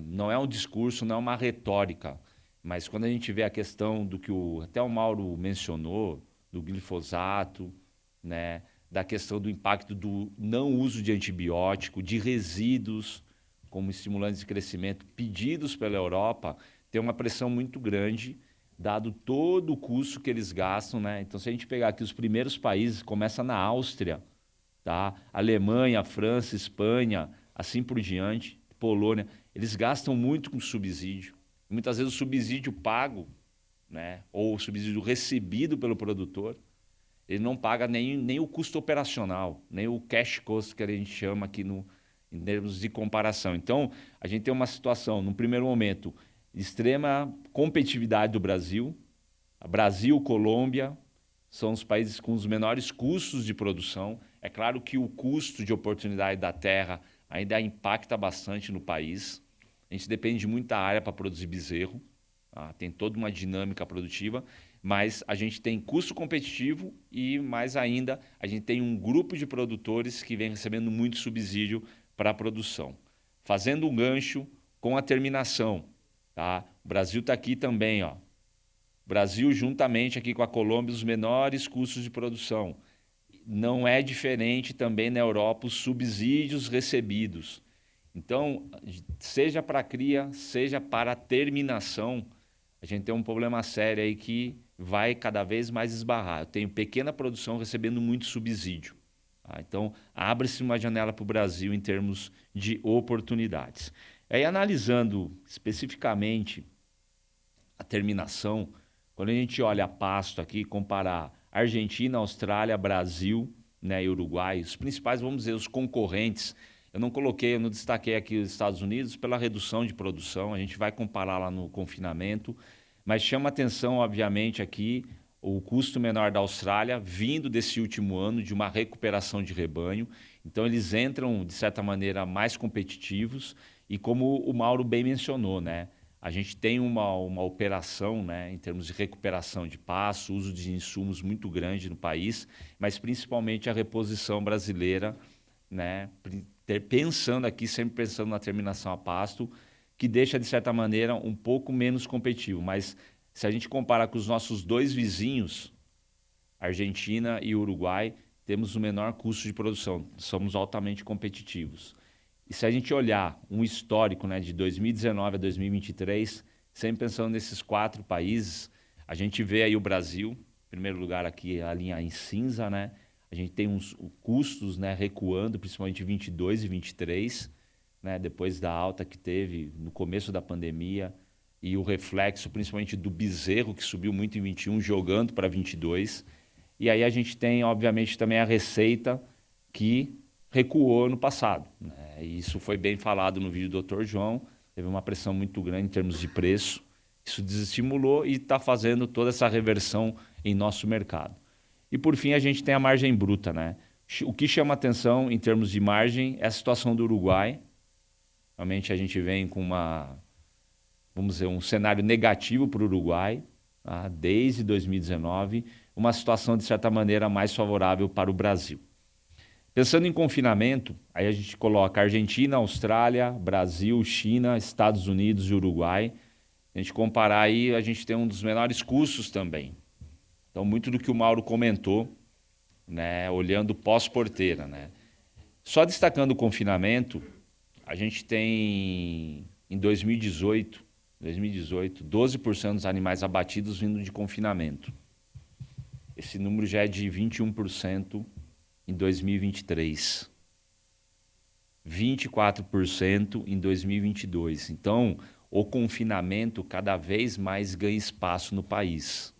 não é um discurso, não é uma retórica, mas quando a gente vê a questão do que até o Mauro mencionou, do glifosato, né, da questão do impacto do não uso de antibiótico, de resíduos como estimulantes de crescimento pedidos pela Europa, tem uma pressão muito grande, dado todo o custo que eles gastam, né? Então, se a gente pegar aqui os primeiros países, começa na Áustria, tá? Alemanha, França, Espanha, assim por diante, Polônia, eles gastam muito com subsídio. Muitas vezes o subsídio pago, né, ou o subsídio recebido pelo produtor, ele não paga nem o custo operacional, nem o cash cost que a gente chama aqui em termos de comparação. Então, a gente tem uma situação, no primeiro momento, de extrema competitividade do Brasil. Brasil, Colômbia são os países com os menores custos de produção. É claro que o custo de oportunidade da terra ainda impacta bastante no país. A gente depende muito da área para produzir bezerro. Tem toda uma dinâmica produtiva, mas a gente tem custo competitivo e, mais ainda, a gente tem um grupo de produtores que vem recebendo muito subsídio para a produção. Fazendo um gancho com a terminação. Tá? O Brasil está aqui também. Ó. Brasil, juntamente aqui com a Colômbia, os menores custos de produção. Não é diferente também na Europa os subsídios recebidos. Então, seja para a cria, seja para a terminação, a gente tem um problema sério aí que vai cada vez mais esbarrar. Eu tenho pequena produção recebendo muito subsídio. Tá? Então, abre-se uma janela para o Brasil em termos de oportunidades. Aí, analisando especificamente a terminação, quando a gente olha a pasto aqui, comparar Argentina, Austrália, Brasil, né, e Uruguai, os principais, vamos dizer, os concorrentes. Eu não destaquei aqui os Estados Unidos pela redução de produção, a gente vai comparar lá no confinamento, mas chama atenção, obviamente, aqui o custo menor da Austrália, vindo desse último ano de uma recuperação de rebanho. Então, eles entram, de certa maneira, mais competitivos e, como o Mauro bem mencionou, né, a gente tem uma operação, né, em termos de recuperação de pasto, uso de insumos muito grande no país, mas principalmente a reposição brasileira, né, sempre pensando na terminação a pasto, que deixa, de certa maneira, um pouco menos competitivo. Mas se a gente comparar com os nossos dois vizinhos, Argentina e Uruguai, temos o menor custo de produção, somos altamente competitivos. E se a gente olhar um histórico, né, de 2019 a 2023, sempre pensando nesses 4 países, a gente vê aí o Brasil, em primeiro lugar aqui a linha em cinza, né? A gente tem uns custos, né, recuando, principalmente em 22 e 23, né, depois da alta que teve no começo da pandemia, e o reflexo principalmente do bezerro, que subiu muito em 21, jogando para 22. E aí a gente tem, obviamente, também a receita que recuou no passado, né? E isso foi bem falado no vídeo do Dr. João, teve uma pressão muito grande em termos de preço, isso desestimulou e está fazendo toda essa reversão em nosso mercado. E por fim a gente tem a margem bruta, né? O que chama atenção em termos de margem é a situação do Uruguai. Realmente a gente vem com vamos dizer, um cenário negativo para o Uruguai, tá? Desde 2019, uma situação de certa maneira mais favorável para o Brasil. Pensando em confinamento, aí a gente coloca Argentina, Austrália, Brasil, China, Estados Unidos e Uruguai. A gente comparar aí, a gente tem um dos menores custos também. Então, muito do que o Mauro comentou, né, olhando pós-porteira, né? Só destacando o confinamento, a gente tem, em 2018, 12% dos animais abatidos vindo de confinamento. Esse número já é de 21% em 2023. 24% em 2022. Então, o confinamento cada vez mais ganha espaço no país.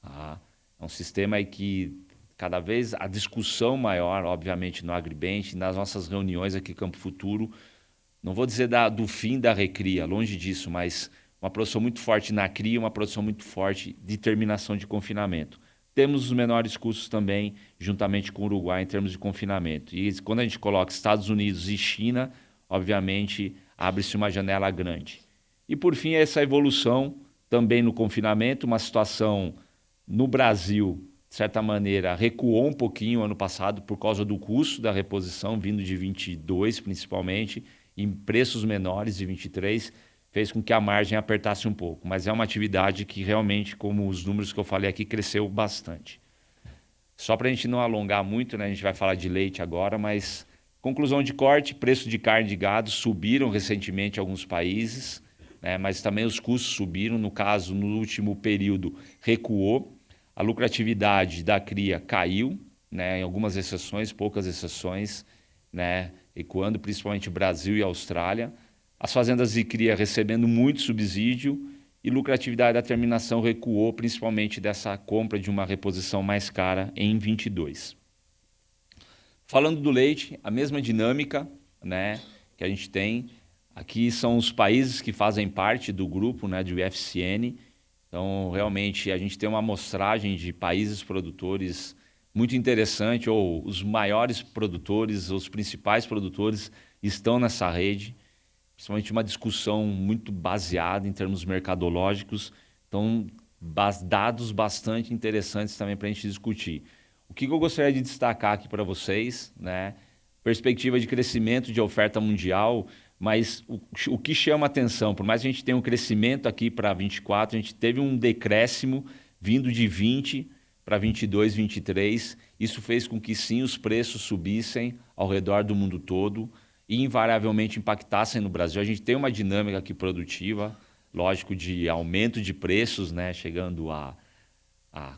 Tá? É um sistema aí que cada vez a discussão maior, obviamente, no Agribench, nas nossas reuniões aqui em Campo Futuro, não vou dizer do fim da recria, longe disso, mas uma produção muito forte na cria, uma produção muito forte de terminação de confinamento. Temos os menores custos também, juntamente com o Uruguai, em termos de confinamento. E quando a gente coloca Estados Unidos e China, obviamente, abre-se uma janela grande. E, por fim, essa evolução também no confinamento, uma situação no Brasil, de certa maneira, recuou um pouquinho ano passado por causa do custo da reposição, vindo de 22 principalmente, em preços menores de 23, fez com que a margem apertasse um pouco. Mas é uma atividade que realmente, como os números que eu falei aqui, cresceu bastante. Só para a gente não alongar muito, né, a gente vai falar de leite agora, mas conclusão de corte, preço de carne de gado subiram recentemente em alguns países, né, mas também os custos subiram, no caso, no último período, recuou. A lucratividade da cria caiu, né, em algumas exceções, poucas exceções, né, recuando principalmente Brasil e Austrália. As fazendas de cria recebendo muito subsídio e lucratividade da terminação recuou, principalmente dessa compra de uma reposição mais cara em 22. Falando do leite, a mesma dinâmica, né, que a gente tem. Aqui são os países que fazem parte do grupo, né, do UFCN. Então, realmente, a gente tem uma amostragem de países produtores muito interessante, ou os maiores produtores, os principais produtores estão nessa rede, principalmente uma discussão muito baseada em termos mercadológicos, então dados bastante interessantes também para a gente discutir. O que eu gostaria de destacar aqui para vocês, né? Perspectiva de crescimento de oferta mundial, mas o que chama atenção, por mais que a gente tenha um crescimento aqui para 24, a gente teve um decréscimo vindo de 20 para 22, 23. Isso fez com que sim os preços subissem ao redor do mundo todo e invariavelmente impactassem no Brasil. A gente tem uma dinâmica aqui produtiva, lógico, de aumento de preços, né, chegando a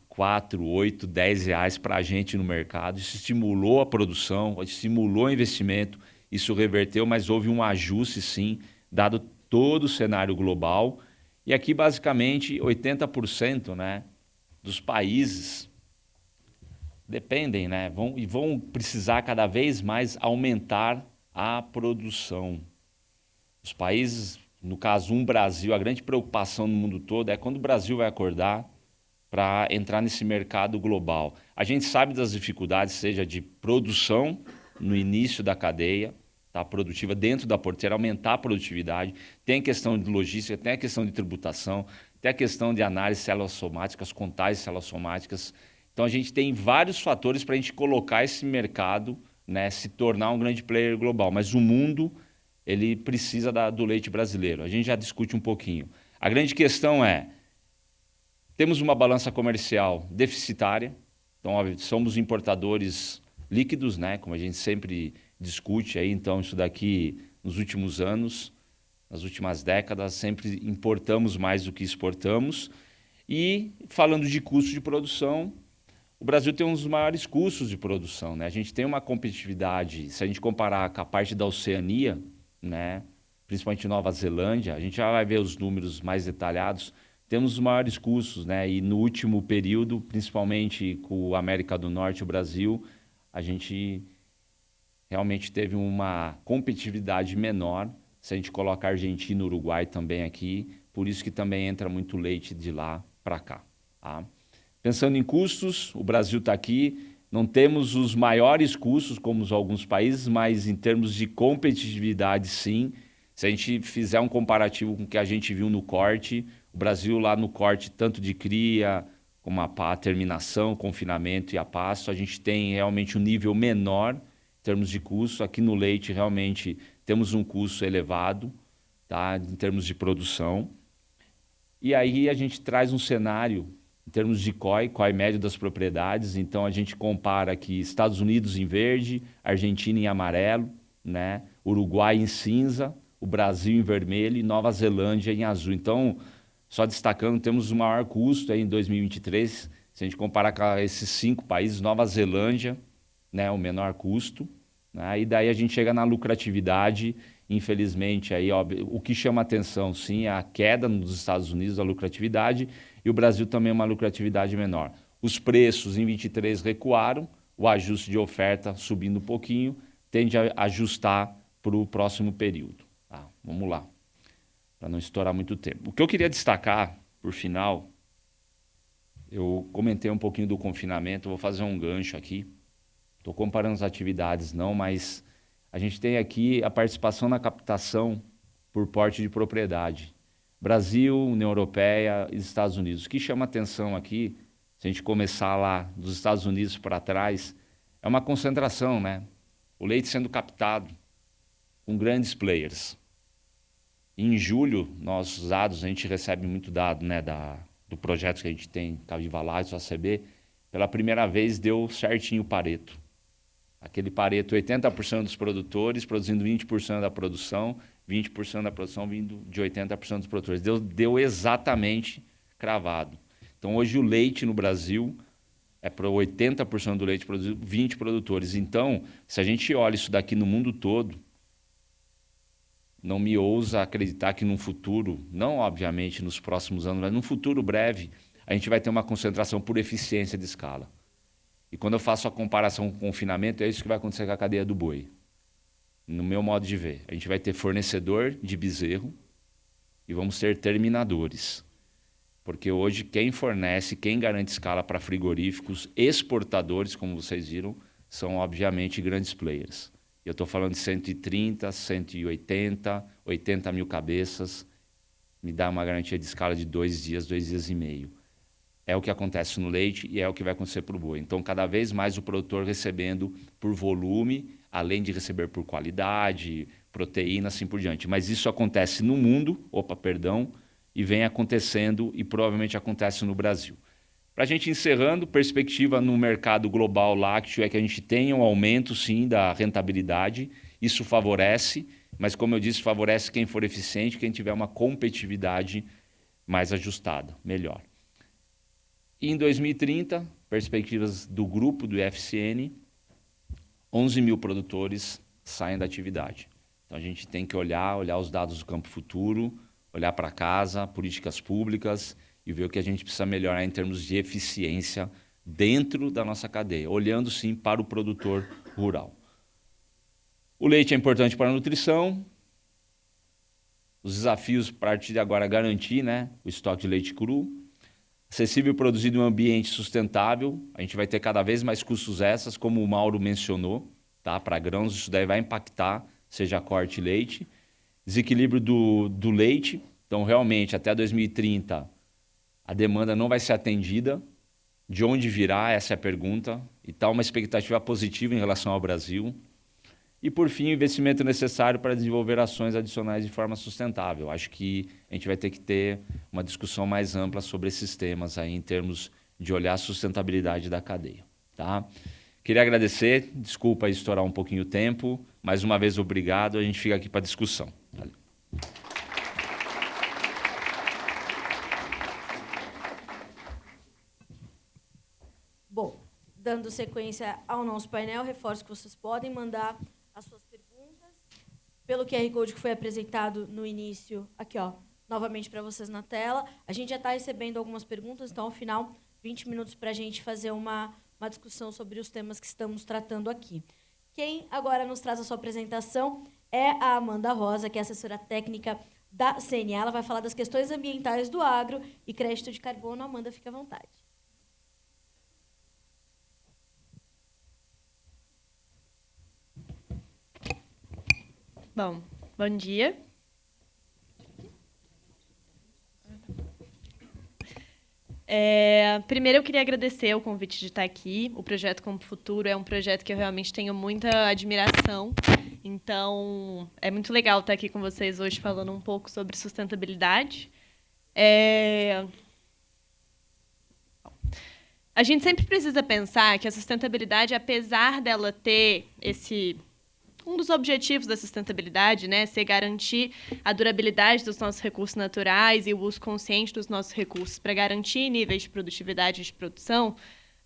4, 8, 10 reais para a gente no mercado. Isso estimulou a produção, estimulou o investimento, isso reverteu, mas houve um ajuste sim, dado todo o cenário global. E aqui, basicamente, 80%, né, dos países dependem, né, vão precisar cada vez mais aumentar a produção. Os países, no caso Brasil, a grande preocupação no mundo todo é quando o Brasil vai acordar para entrar nesse mercado global. A gente sabe das dificuldades, seja de produção no início da cadeia, tá, produtiva dentro da porteira, aumentar a produtividade, tem a questão de logística, tem a questão de tributação, tem a questão de análise de células somáticas, contagem de células somáticas. Então a gente tem vários fatores para a gente colocar esse mercado, né, se tornar um grande player global, mas o mundo ele precisa do leite brasileiro. A gente já discute um pouquinho. A grande questão é, temos uma balança comercial deficitária, então óbvio, somos importadores líquidos, né, como a gente sempre discute aí, então isso daqui nos últimos anos, nas últimas décadas, sempre importamos mais do que exportamos. E falando de custo de produção, o Brasil tem um dos maiores custos de produção, né? A gente tem uma competitividade, se a gente comparar com a parte da Oceania, né, principalmente Nova Zelândia, a gente já vai ver os números mais detalhados, temos os maiores custos, né? E no último período, principalmente com a América do Norte e o Brasil, a gente realmente teve uma competitividade menor. Se a gente coloca a Argentina e o Uruguai também aqui, por isso que também entra muito leite de lá para cá. Tá? Pensando em custos, o Brasil está aqui, Não temos os maiores custos, como alguns países, mas em termos de competitividade, sim. Se a gente fizer um comparativo com o que a gente viu no corte, o Brasil lá no corte, tanto de cria, como a terminação, confinamento e a pasto, a gente tem realmente um nível menor em termos de custo. Aqui no leite, realmente, temos um custo elevado, tá? Em termos de produção. E aí a gente traz um cenário em termos de COI médio das propriedades. Então a gente compara aqui Estados Unidos em verde, Argentina em amarelo, né? Uruguai em cinza, o Brasil em vermelho e Nova Zelândia em azul. Então, só destacando, temos o maior custo aí em 2023, se a gente comparar com esses 5 países, Nova Zelândia, né, o menor custo, né? E daí a gente chega na lucratividade. Infelizmente, aí, ó, o que chama atenção, sim, é a queda nos Estados Unidos da lucratividade, e o Brasil também é uma lucratividade menor. Os preços em 23 recuaram, o ajuste de oferta subindo um pouquinho, tende a ajustar para o próximo período. Tá, vamos lá, para não estourar muito tempo. O que eu queria destacar, por final, eu comentei um pouquinho do confinamento, vou fazer um gancho aqui. Estou comparando as atividades, não, mas a gente tem aqui a participação na captação por porte de propriedade. Brasil, União Europeia e Estados Unidos. O que chama atenção aqui, se a gente começar lá dos Estados Unidos para trás, é uma concentração, né? O leite sendo captado com grandes players. Em julho, nossos dados, a gente recebe muito dado, né, do projeto que a gente tem, Cavivalares, o ACB, pela primeira vez deu certinho o Pareto. Aquele Pareto, 80% dos produtores produzindo 20% da produção, 20% da produção vindo de 80% dos produtores. Deu exatamente cravado. Então, hoje o leite no Brasil é para 80% do leite produzido, 20 produtores. Então, se a gente olha isso daqui no mundo todo, não me ousa acreditar que num futuro, não obviamente nos próximos anos, mas num futuro breve, a gente vai ter uma concentração por eficiência de escala. E quando eu faço a comparação com o confinamento, é isso que vai acontecer com a cadeia do boi. No meu modo de ver, a gente vai ter fornecedor de bezerro e vamos ter terminadores. Porque hoje quem fornece, quem garante escala para frigoríficos, exportadores, como vocês viram, são obviamente grandes players. Eu estou falando de 130, 180, 80 mil cabeças, me dá uma garantia de escala de 2 dias e meio. É o que acontece no leite e é o que vai acontecer para o boi. Então, cada vez mais o produtor recebendo por volume, além de receber por qualidade, proteína, assim por diante. Mas isso acontece no mundo, e vem acontecendo e provavelmente acontece no Brasil. Para a gente encerrando, perspectiva no mercado global lácteo é que a gente tenha um aumento, sim, da rentabilidade. Isso favorece, mas como eu disse, favorece quem for eficiente, quem tiver uma competitividade mais ajustada, melhor. E em 2030, perspectivas do grupo do IFCN, 11 mil produtores saem da atividade. Então a gente tem que olhar os dados do Campo Futuro, olhar para casa, políticas públicas e ver o que a gente precisa melhorar em termos de eficiência dentro da nossa cadeia, olhando sim para o produtor rural. O leite é importante para a nutrição. Os desafios, a partir de agora, garantir, né, o estoque de leite cru. Acessível e produzido em um ambiente sustentável. A gente vai ter cada vez mais custos extras, como o Mauro mencionou, tá? Para grãos, isso daí vai impactar, seja corte e leite. Desequilíbrio do leite. Então, realmente, até 2030, a demanda não vai ser atendida. De onde virá? Essa é a pergunta. E está uma expectativa positiva em relação ao Brasil. E, por fim, o investimento necessário para desenvolver ações adicionais de forma sustentável. Acho que a gente vai ter que ter uma discussão mais ampla sobre esses temas aí, em termos de olhar a sustentabilidade da cadeia. Tá? Queria agradecer, desculpa estourar um pouquinho o tempo. Mais uma vez, obrigado. A gente fica aqui para discussão. Valeu. Bom, dando sequência ao nosso painel, reforço que vocês podem mandar as suas perguntas pelo QR Code que foi apresentado no início, aqui, ó, novamente para vocês na tela. A gente já está recebendo algumas perguntas, então, ao final, 20 minutos para a gente fazer uma discussão sobre os temas que estamos tratando aqui. Quem agora nos traz a sua apresentação é a Amanda Rosa, que é assessora técnica da CNA. Ela vai falar das questões ambientais do agro e crédito de carbono. Amanda, fique à vontade. Bom dia. Primeiro, eu queria agradecer o convite de estar aqui. O Projeto Campo Futuro é um projeto que eu realmente tenho muita admiração. Então, é muito legal estar aqui com vocês hoje falando um pouco sobre sustentabilidade. A gente sempre precisa pensar que a sustentabilidade, apesar dela ter um dos objetivos da sustentabilidade, né, ser garantir a durabilidade dos nossos recursos naturais e o uso consciente dos nossos recursos para garantir níveis de produtividade e de produção,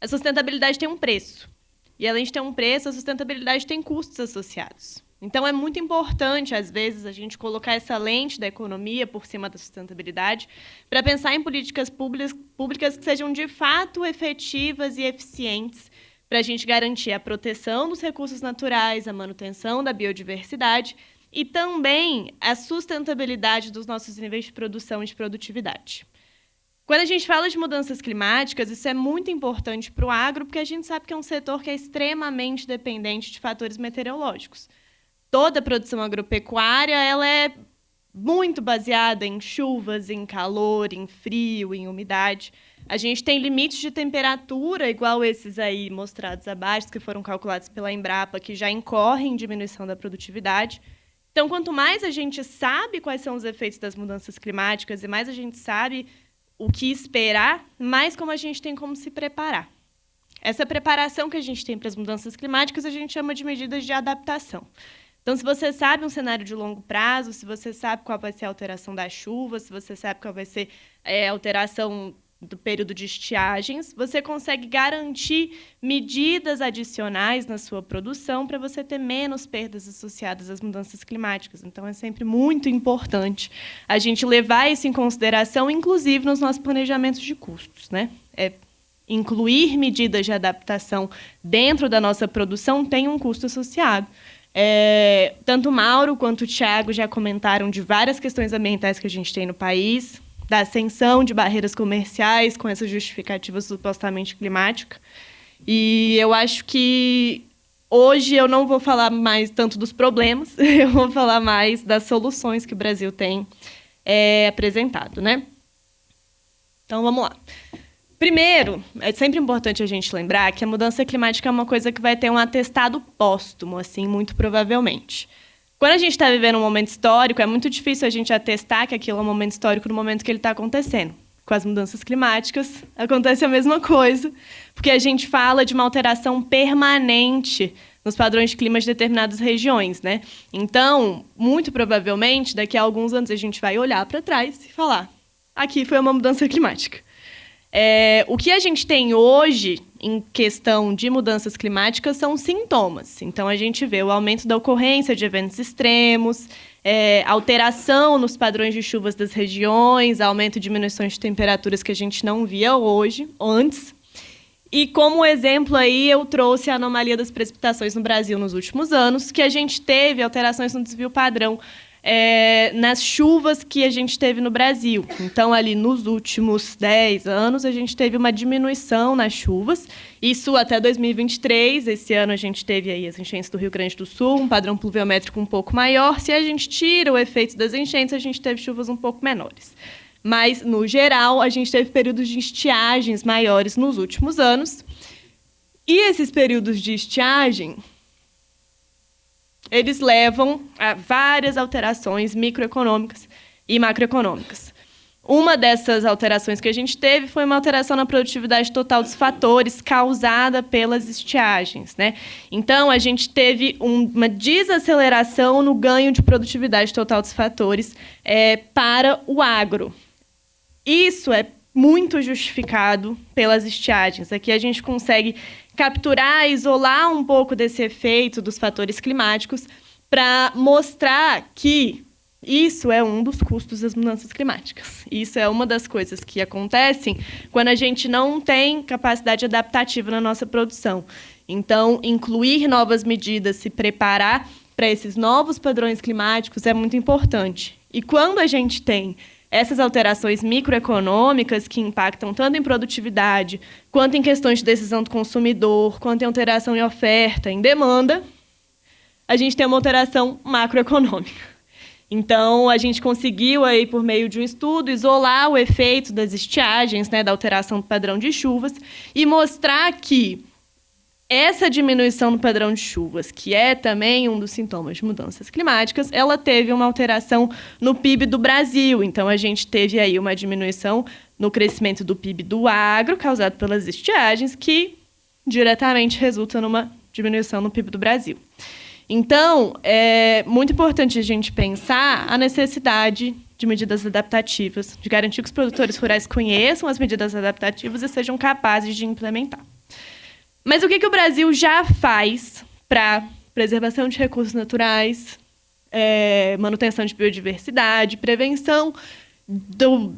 a sustentabilidade tem um preço. E, além de ter um preço, a sustentabilidade tem custos associados. Então, é muito importante, às vezes, a gente colocar essa lente da economia por cima da sustentabilidade para pensar em políticas públicas que sejam, de fato, efetivas e eficientes para a gente garantir a proteção dos recursos naturais, a manutenção da biodiversidade e também a sustentabilidade dos nossos níveis de produção e de produtividade. Quando a gente fala de mudanças climáticas, isso é muito importante para o agro, porque a gente sabe que é um setor que é extremamente dependente de fatores meteorológicos. Toda a produção agropecuária ela é muito baseada em chuvas, em calor, em frio, em umidade. A gente tem limites de temperatura, igual esses aí mostrados abaixo, que foram calculados pela Embrapa, que já incorrem em diminuição da produtividade. Então, quanto mais a gente sabe quais são os efeitos das mudanças climáticas e mais a gente sabe o que esperar, mais como a gente tem como se preparar. Essa preparação que a gente tem para as mudanças climáticas, a gente chama de medidas de adaptação. Então, se você sabe um cenário de longo prazo, se você sabe qual vai ser a alteração da chuva, se você sabe qual vai ser a alteração do período de estiagens, você consegue garantir medidas adicionais na sua produção para você ter menos perdas associadas às mudanças climáticas. Então, é sempre muito importante a gente levar isso em consideração, inclusive nos nossos planejamentos de custos, né? Incluir medidas de adaptação dentro da nossa produção tem um custo associado. Tanto o Mauro quanto o Thiago já comentaram de várias questões ambientais que a gente tem no país, da ascensão de barreiras comerciais com essa justificativa supostamente climática. E eu acho que hoje eu não vou falar mais tanto dos problemas, eu vou falar mais das soluções que o Brasil tem apresentado, né? Então, vamos lá. Primeiro, é sempre importante a gente lembrar que a mudança climática é uma coisa que vai ter um atestado póstumo, assim, muito provavelmente. Quando a gente está vivendo um momento histórico, é muito difícil a gente atestar que aquilo é um momento histórico no momento que ele está acontecendo. Com as mudanças climáticas, acontece a mesma coisa, porque a gente fala de uma alteração permanente nos padrões de clima de determinadas regiões, né? Então, muito provavelmente, daqui a alguns anos, a gente vai olhar para trás e falar: aqui foi uma mudança climática. O que a gente tem hoje, em questão de mudanças climáticas, são sintomas. Então, a gente vê o aumento da ocorrência de eventos extremos, alteração nos padrões de chuvas das regiões, aumento e diminuições de temperaturas que a gente não via antes. E, como exemplo, aí, eu trouxe a anomalia das precipitações no Brasil nos últimos anos, que a gente teve alterações no desvio padrão nas chuvas que a gente teve no Brasil. Então, ali nos últimos 10 anos, a gente teve uma diminuição nas chuvas. Isso até 2023. Esse ano a gente teve aí as enchentes do Rio Grande do Sul, um padrão pluviométrico um pouco maior. Se a gente tira o efeito das enchentes, a gente teve chuvas um pouco menores. Mas, no geral, a gente teve períodos de estiagens maiores nos últimos anos. E esses períodos de estiagem, eles levam a várias alterações microeconômicas e macroeconômicas. Uma dessas alterações que a gente teve foi uma alteração na produtividade total dos fatores causada pelas estiagens, né? Então, a gente teve uma desaceleração no ganho de produtividade total dos fatores para o agro. Isso é muito justificado pelas estiagens. Aqui a gente consegue capturar, isolar um pouco desse efeito dos fatores climáticos para mostrar que isso é um dos custos das mudanças climáticas. Isso é uma das coisas que acontecem quando a gente não tem capacidade adaptativa na nossa produção. Então, incluir novas medidas, se preparar para esses novos padrões climáticos é muito importante. E quando a gente tem essas alterações microeconômicas que impactam tanto em produtividade, quanto em questões de decisão do consumidor, quanto em alteração em oferta, em demanda, a gente tem uma alteração macroeconômica. Então, a gente conseguiu, aí, por meio de um estudo, isolar o efeito das estiagens, né, da alteração do padrão de chuvas, e mostrar que essa diminuição do padrão de chuvas, que é também um dos sintomas de mudanças climáticas, ela teve uma alteração no PIB do Brasil. Então, a gente teve aí uma diminuição no crescimento do PIB do agro, causado pelas estiagens, que diretamente resulta numa diminuição no PIB do Brasil. Então, é muito importante a gente pensar a necessidade de medidas adaptativas, de garantir que os produtores rurais conheçam as medidas adaptativas e sejam capazes de implementar. Mas o que o Brasil já faz para preservação de recursos naturais, manutenção de biodiversidade, prevenção do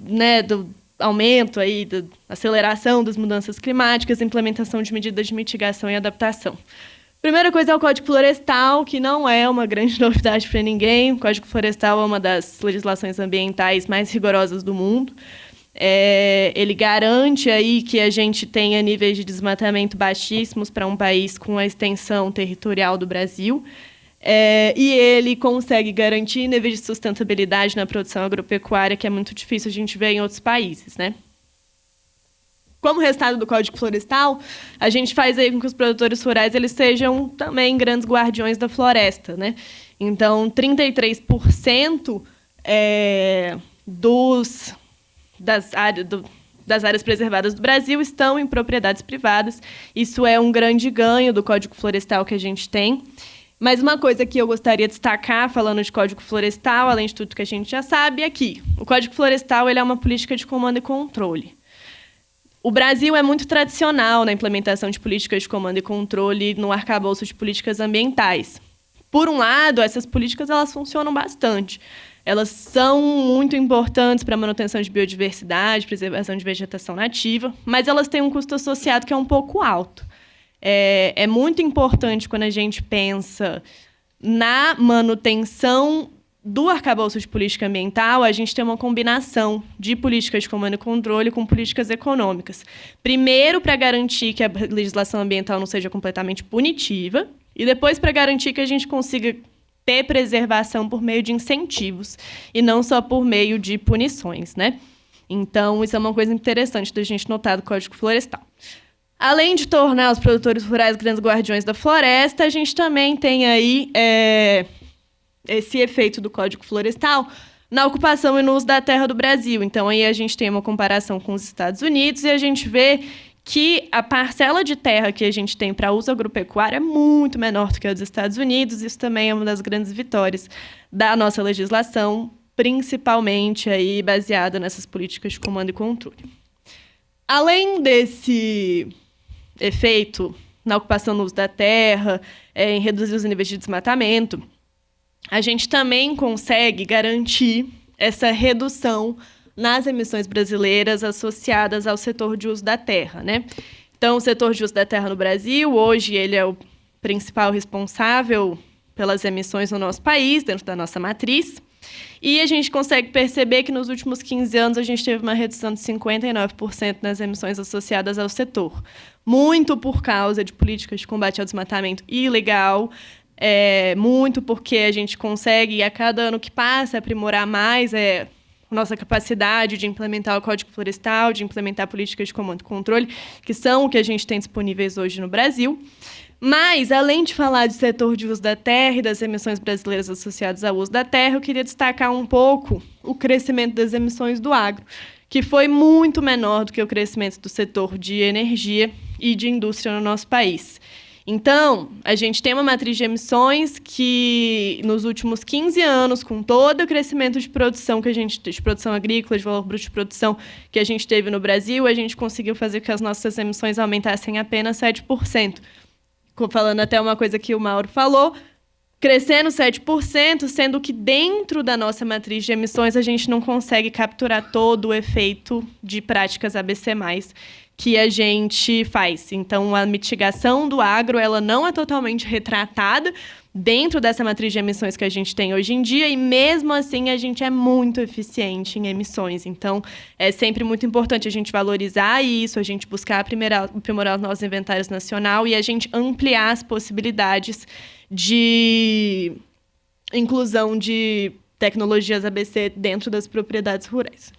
aumento, aí, da aceleração das mudanças climáticas, implementação de medidas de mitigação e adaptação? Primeira coisa é o Código Florestal, que não é uma grande novidade para ninguém. O Código Florestal é uma das legislações ambientais mais rigorosas do mundo. Ele garante aí que a gente tenha níveis de desmatamento baixíssimos para um país com a extensão territorial do Brasil. E ele consegue garantir níveis de sustentabilidade na produção agropecuária, que é muito difícil a gente ver em outros países, né? Como resultado do Código Florestal, a gente faz aí com que os produtores rurais eles sejam também grandes guardiões da floresta, né? Então, 33% das áreas preservadas do Brasil estão em propriedades privadas. Isso é um grande ganho do Código Florestal que a gente tem. Mas uma coisa que eu gostaria de destacar, falando de Código Florestal, além de tudo que a gente já sabe, é que o Código Florestal ele é uma política de comando e controle. O Brasil é muito tradicional na implementação de políticas de comando e controle no arcabouço de políticas ambientais. Por um lado, essas políticas elas funcionam bastante. Elas são muito importantes para a manutenção de biodiversidade, preservação de vegetação nativa, mas elas têm um custo associado que é um pouco alto. É muito importante, quando a gente pensa na manutenção do arcabouço de política ambiental, a gente tem uma combinação de políticas de comando e controle com políticas econômicas. Primeiro, para garantir que a legislação ambiental não seja completamente punitiva, e depois para garantir que a gente consiga ter preservação por meio de incentivos, e não só por meio de punições, né? Então, isso é uma coisa interessante da gente notar do Código Florestal. Além de tornar os produtores rurais grandes guardiões da floresta, a gente também tem aí esse efeito do Código Florestal na ocupação e no uso da terra do Brasil. Então, aí a gente tem uma comparação com os Estados Unidos e a gente vê que a parcela de terra que a gente tem para uso agropecuário é muito menor do que a dos Estados Unidos. Isso também é uma das grandes vitórias da nossa legislação, principalmente aí baseada nessas políticas de comando e controle. Além desse efeito na ocupação no uso da terra, em reduzir os níveis de desmatamento, a gente também consegue garantir essa redução nas emissões brasileiras associadas ao setor de uso da terra, né? Então, o setor de uso da terra no Brasil, hoje, ele é o principal responsável pelas emissões no nosso país, dentro da nossa matriz. E a gente consegue perceber que, nos últimos 15 anos, a gente teve uma redução de 59% nas emissões associadas ao setor. Muito por causa de políticas de combate ao desmatamento ilegal, muito porque a gente consegue, a cada ano que passa, aprimorar mais a nossa capacidade de implementar o Código Florestal, de implementar políticas de comando e controle, que são o que a gente tem disponíveis hoje no Brasil. Mas, além de falar de setor de uso da terra e das emissões brasileiras associadas ao uso da terra, eu queria destacar um pouco o crescimento das emissões do agro, que foi muito menor do que o crescimento do setor de energia e de indústria no nosso país. Então, a gente tem uma matriz de emissões que, nos últimos 15 anos, com todo o crescimento de produção que a gente de produção agrícola, de valor bruto de produção que a gente teve no Brasil, a gente conseguiu fazer com que as nossas emissões aumentassem apenas 7%. Falando até uma coisa que o Mauro falou, crescendo 7%, sendo que dentro da nossa matriz de emissões a gente não consegue capturar todo o efeito de práticas ABC+, que a gente faz. Então, a mitigação do agro ela não é totalmente retratada dentro dessa matriz de emissões que a gente tem hoje em dia, e mesmo assim a gente é muito eficiente em emissões. Então, é sempre muito importante a gente valorizar isso, a gente buscar aprimorar o nosso inventário nacional e a gente ampliar as possibilidades de inclusão de tecnologias ABC dentro das propriedades rurais.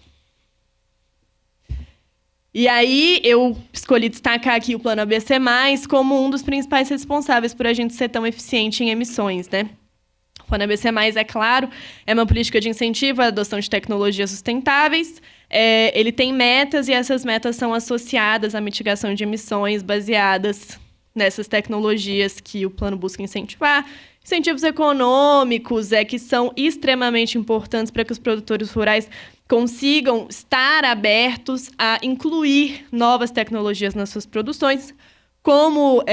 E aí eu escolhi destacar aqui o Plano ABC+, como um dos principais responsáveis por a gente ser tão eficiente em emissões, né? O Plano ABC+, é claro, é uma política de incentivo à adoção de tecnologias sustentáveis. Ele tem metas e essas metas são associadas à mitigação de emissões baseadas nessas tecnologias que o plano busca incentivar. Incentivos econômicos que são extremamente importantes para que os produtores rurais consigam estar abertos a incluir novas tecnologias nas suas produções. Como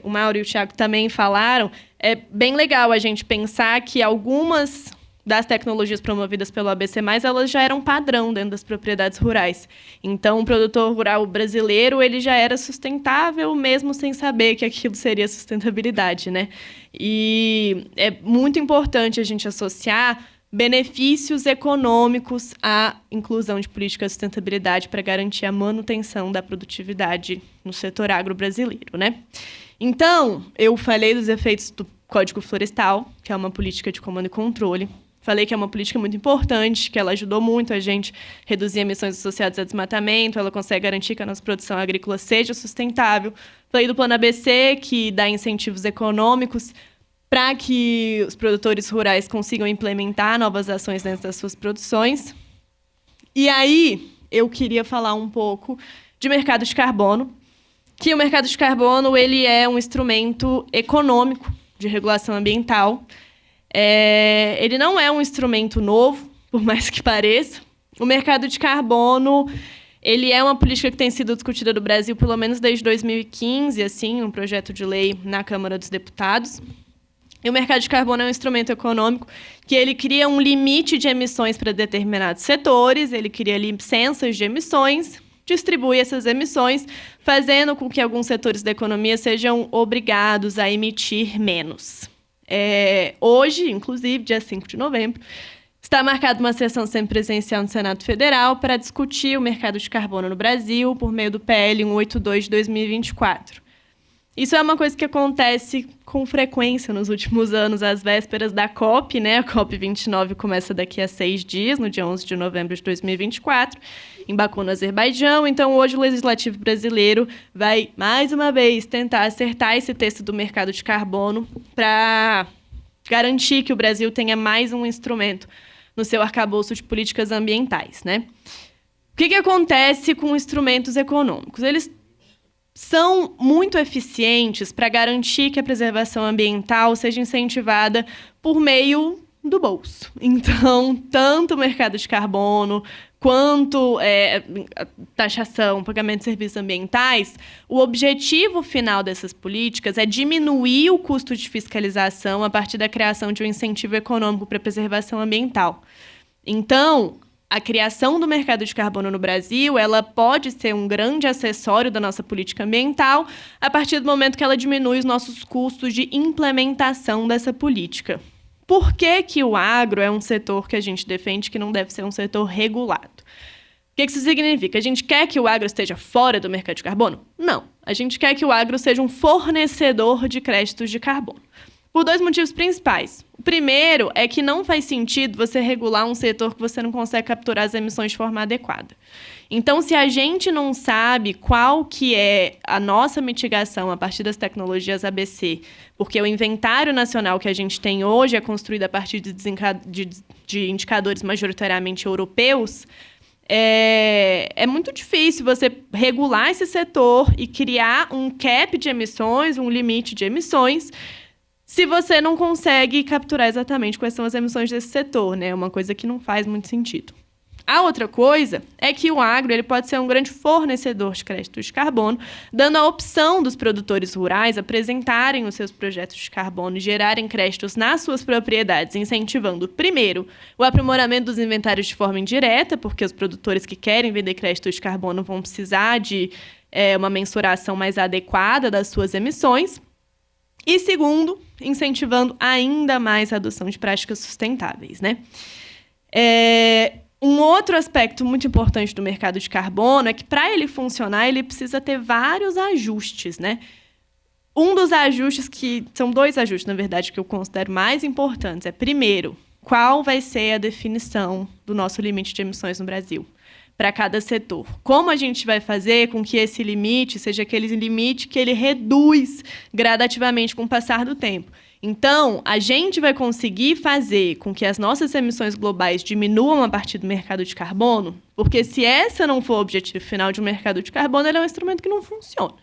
o Mauro e o Thiago também falaram, é bem legal a gente pensar que algumas das tecnologias promovidas pelo ABC+, elas já eram padrão dentro das propriedades rurais. Então, o produtor rural brasileiro, ele já era sustentável, mesmo sem saber que aquilo seria sustentabilidade, né? E é muito importante a gente associar benefícios econômicos à inclusão de políticas de sustentabilidade para garantir a manutenção da produtividade no setor agro brasileiro, né? Então, eu falei dos efeitos do Código Florestal, que é uma política de comando e controle. Falei que é uma política muito importante, que ela ajudou muito a gente a reduzir emissões associadas a desmatamento, ela consegue garantir que a nossa produção agrícola seja sustentável. Falei do Plano ABC, que dá incentivos econômicos para que os produtores rurais consigam implementar novas ações dentro das suas produções. E aí, eu queria falar um pouco de mercado de carbono, que o mercado de carbono ele é um instrumento econômico de regulação ambiental. Ele não é um instrumento novo, por mais que pareça. O mercado de carbono ele é uma política que tem sido discutida no Brasil pelo menos desde 2015, assim, um projeto de lei na Câmara dos Deputados. E o mercado de carbono é um instrumento econômico que ele cria um limite de emissões para determinados setores, ele cria licenças de emissões, distribui essas emissões, fazendo com que alguns setores da economia sejam obrigados a emitir menos. Hoje, inclusive, dia 5 de novembro, está marcada uma sessão semipresencial no Senado Federal para discutir o mercado de carbono no Brasil por meio do PL 182 de 2024. Isso é uma coisa que acontece com frequência nos últimos anos, às vésperas da COP, né? A COP 29 começa daqui a 6 dias, no dia 11 de novembro de 2024, em Baku, no Azerbaijão. Então, hoje, o Legislativo brasileiro vai, mais uma vez, tentar acertar esse texto do mercado de carbono para garantir que o Brasil tenha mais um instrumento no seu arcabouço de políticas ambientais, né? O que acontece com instrumentos econômicos? Eles são muito eficientes para garantir que a preservação ambiental seja incentivada por meio do bolso. Então, tanto o mercado de carbono quanto a taxação, pagamento de serviços ambientais, o objetivo final dessas políticas é diminuir o custo de fiscalização a partir da criação de um incentivo econômico para a preservação ambiental. Então, a criação do mercado de carbono no Brasil, ela pode ser um grande acessório da nossa política ambiental a partir do momento que ela diminui os nossos custos de implementação dessa política. Por que o agro é um setor que a gente defende que não deve ser um setor regulado? O que isso significa? A gente quer que o agro esteja fora do mercado de carbono? Não. A gente quer que o agro seja um fornecedor de créditos de carbono. Por dois motivos principais. O primeiro é que não faz sentido você regular um setor que você não consegue capturar as emissões de forma adequada. Então, se a gente não sabe qual que é a nossa mitigação a partir das tecnologias ABC, porque o inventário nacional que a gente tem hoje é construído a partir de indicadores majoritariamente europeus, é muito difícil você regular esse setor e criar um cap de emissões, um limite de emissões, se você não consegue capturar exatamente quais são as emissões desse setor, né? É uma coisa que não faz muito sentido. A outra coisa é que o agro ele pode ser um grande fornecedor de créditos de carbono, dando a opção dos produtores rurais apresentarem os seus projetos de carbono e gerarem créditos nas suas propriedades, incentivando, primeiro, o aprimoramento dos inventários de forma indireta, porque os produtores que querem vender créditos de carbono vão precisar de uma mensuração mais adequada das suas emissões. E, segundo, incentivando ainda mais a adoção de práticas sustentáveis, né? Um outro aspecto muito importante do mercado de carbono é que, para ele funcionar, ele precisa ter vários ajustes, né? Um dos ajustes são 2 ajustes, na verdade, que eu considero mais importantes. Primeiro, qual vai ser a definição do nosso limite de emissões no Brasil para cada setor? Como a gente vai fazer com que esse limite seja aquele limite que ele reduz gradativamente com o passar do tempo? Então, a gente vai conseguir fazer com que as nossas emissões globais diminuam a partir do mercado de carbono? Porque se essa não for o objetivo final de um mercado de carbono, ele é um instrumento que não funciona.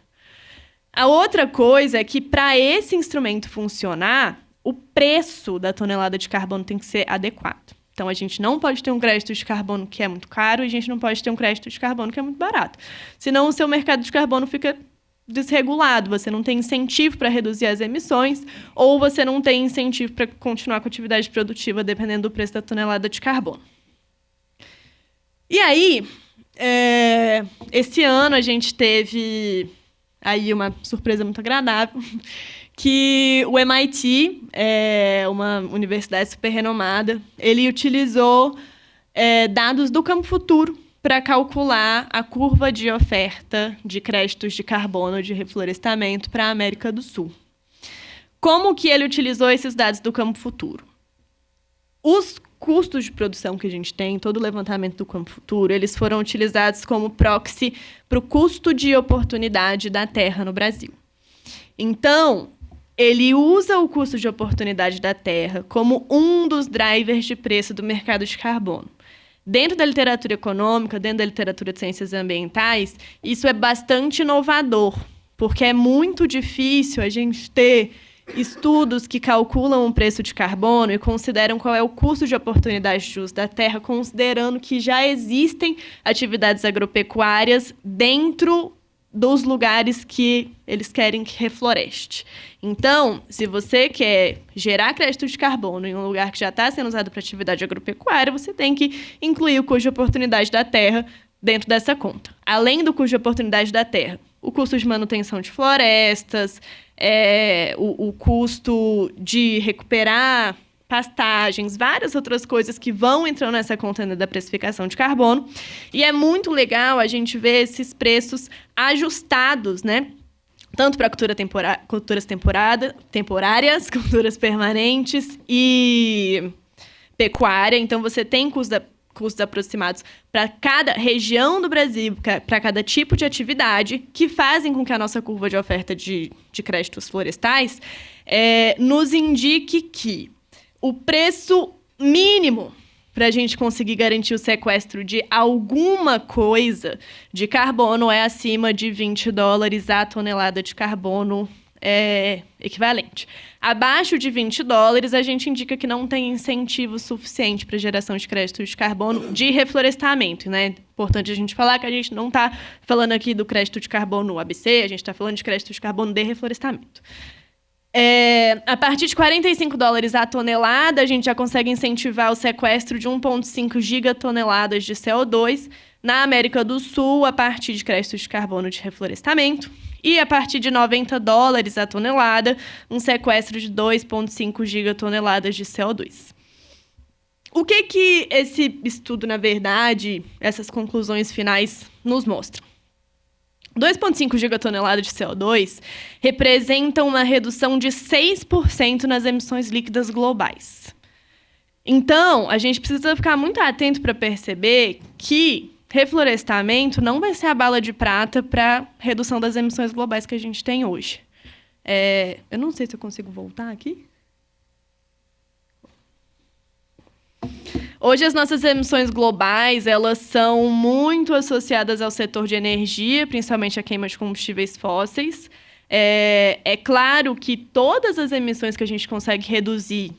A outra coisa é que, para esse instrumento funcionar, o preço da tonelada de carbono tem que ser adequado. Então, a gente não pode ter um crédito de carbono que é muito caro e a gente não pode ter um crédito de carbono que é muito barato. Senão, o seu mercado de carbono fica desregulado, você não tem incentivo para reduzir as emissões ou você não tem incentivo para continuar com a atividade produtiva, dependendo do preço da tonelada de carbono. E aí, esse ano a gente teve aí uma surpresa muito agradável, que o MIT, uma universidade super renomada, ele utilizou dados do Campo Futuro para calcular a curva de oferta de créditos de carbono de reflorestamento para a América do Sul. Como que ele utilizou esses dados do Campo Futuro? Os custos de produção que a gente tem, todo o levantamento do Campo Futuro, eles foram utilizados como proxy para o custo de oportunidade da terra no Brasil. Então, ele usa o custo de oportunidade da terra como um dos drivers de preço do mercado de carbono. Dentro da literatura econômica, dentro da literatura de ciências ambientais, isso é bastante inovador, porque é muito difícil a gente ter estudos que calculam o preço de carbono e consideram qual é o custo de oportunidade de uso da terra, considerando que já existem atividades agropecuárias dentro dos lugares que eles querem que refloreste. Então, se você quer gerar crédito de carbono em um lugar que já está sendo usado para atividade agropecuária, você tem que incluir o custo de oportunidade da terra dentro dessa conta. Além do custo de oportunidade da terra, o custo de manutenção de florestas, o custo de recuperar pastagens, várias outras coisas que vão entrando nessa conta da precificação de carbono. E é muito legal a gente ver esses preços ajustados, né? Tanto para culturas temporárias, culturas permanentes e pecuária. Então, você tem custos aproximados para cada região do Brasil, para cada tipo de atividade, que fazem com que a nossa curva de oferta de créditos florestais nos indique que o preço mínimo para a gente conseguir garantir o sequestro de alguma coisa de carbono é acima de $20 a tonelada de carbono equivalente. Abaixo de $20, a gente indica que não tem incentivo suficiente para geração de crédito de carbono de reflorestamento, né? Importante a gente falar que a gente não está falando aqui do crédito de carbono ABC, a gente está falando de crédito de carbono de reflorestamento. A partir de $45 a tonelada, a gente já consegue incentivar o sequestro de 1,5 gigatoneladas de CO2 na América do Sul, a partir de créditos de carbono de reflorestamento. E a partir de $90 a tonelada, um sequestro de 2,5 gigatoneladas de CO2. O que esse estudo, na verdade, essas conclusões finais nos mostram? 2,5 gigatoneladas de CO2 representam uma redução de 6% nas emissões líquidas globais. Então, a gente precisa ficar muito atento para perceber que reflorestamento não vai ser a bala de prata para a redução das emissões globais que a gente tem hoje. Eu não sei se eu consigo voltar aqui. Hoje, as nossas emissões globais, elas são muito associadas ao setor de energia, principalmente a queima de combustíveis fósseis. É claro que todas as emissões que a gente consegue reduzir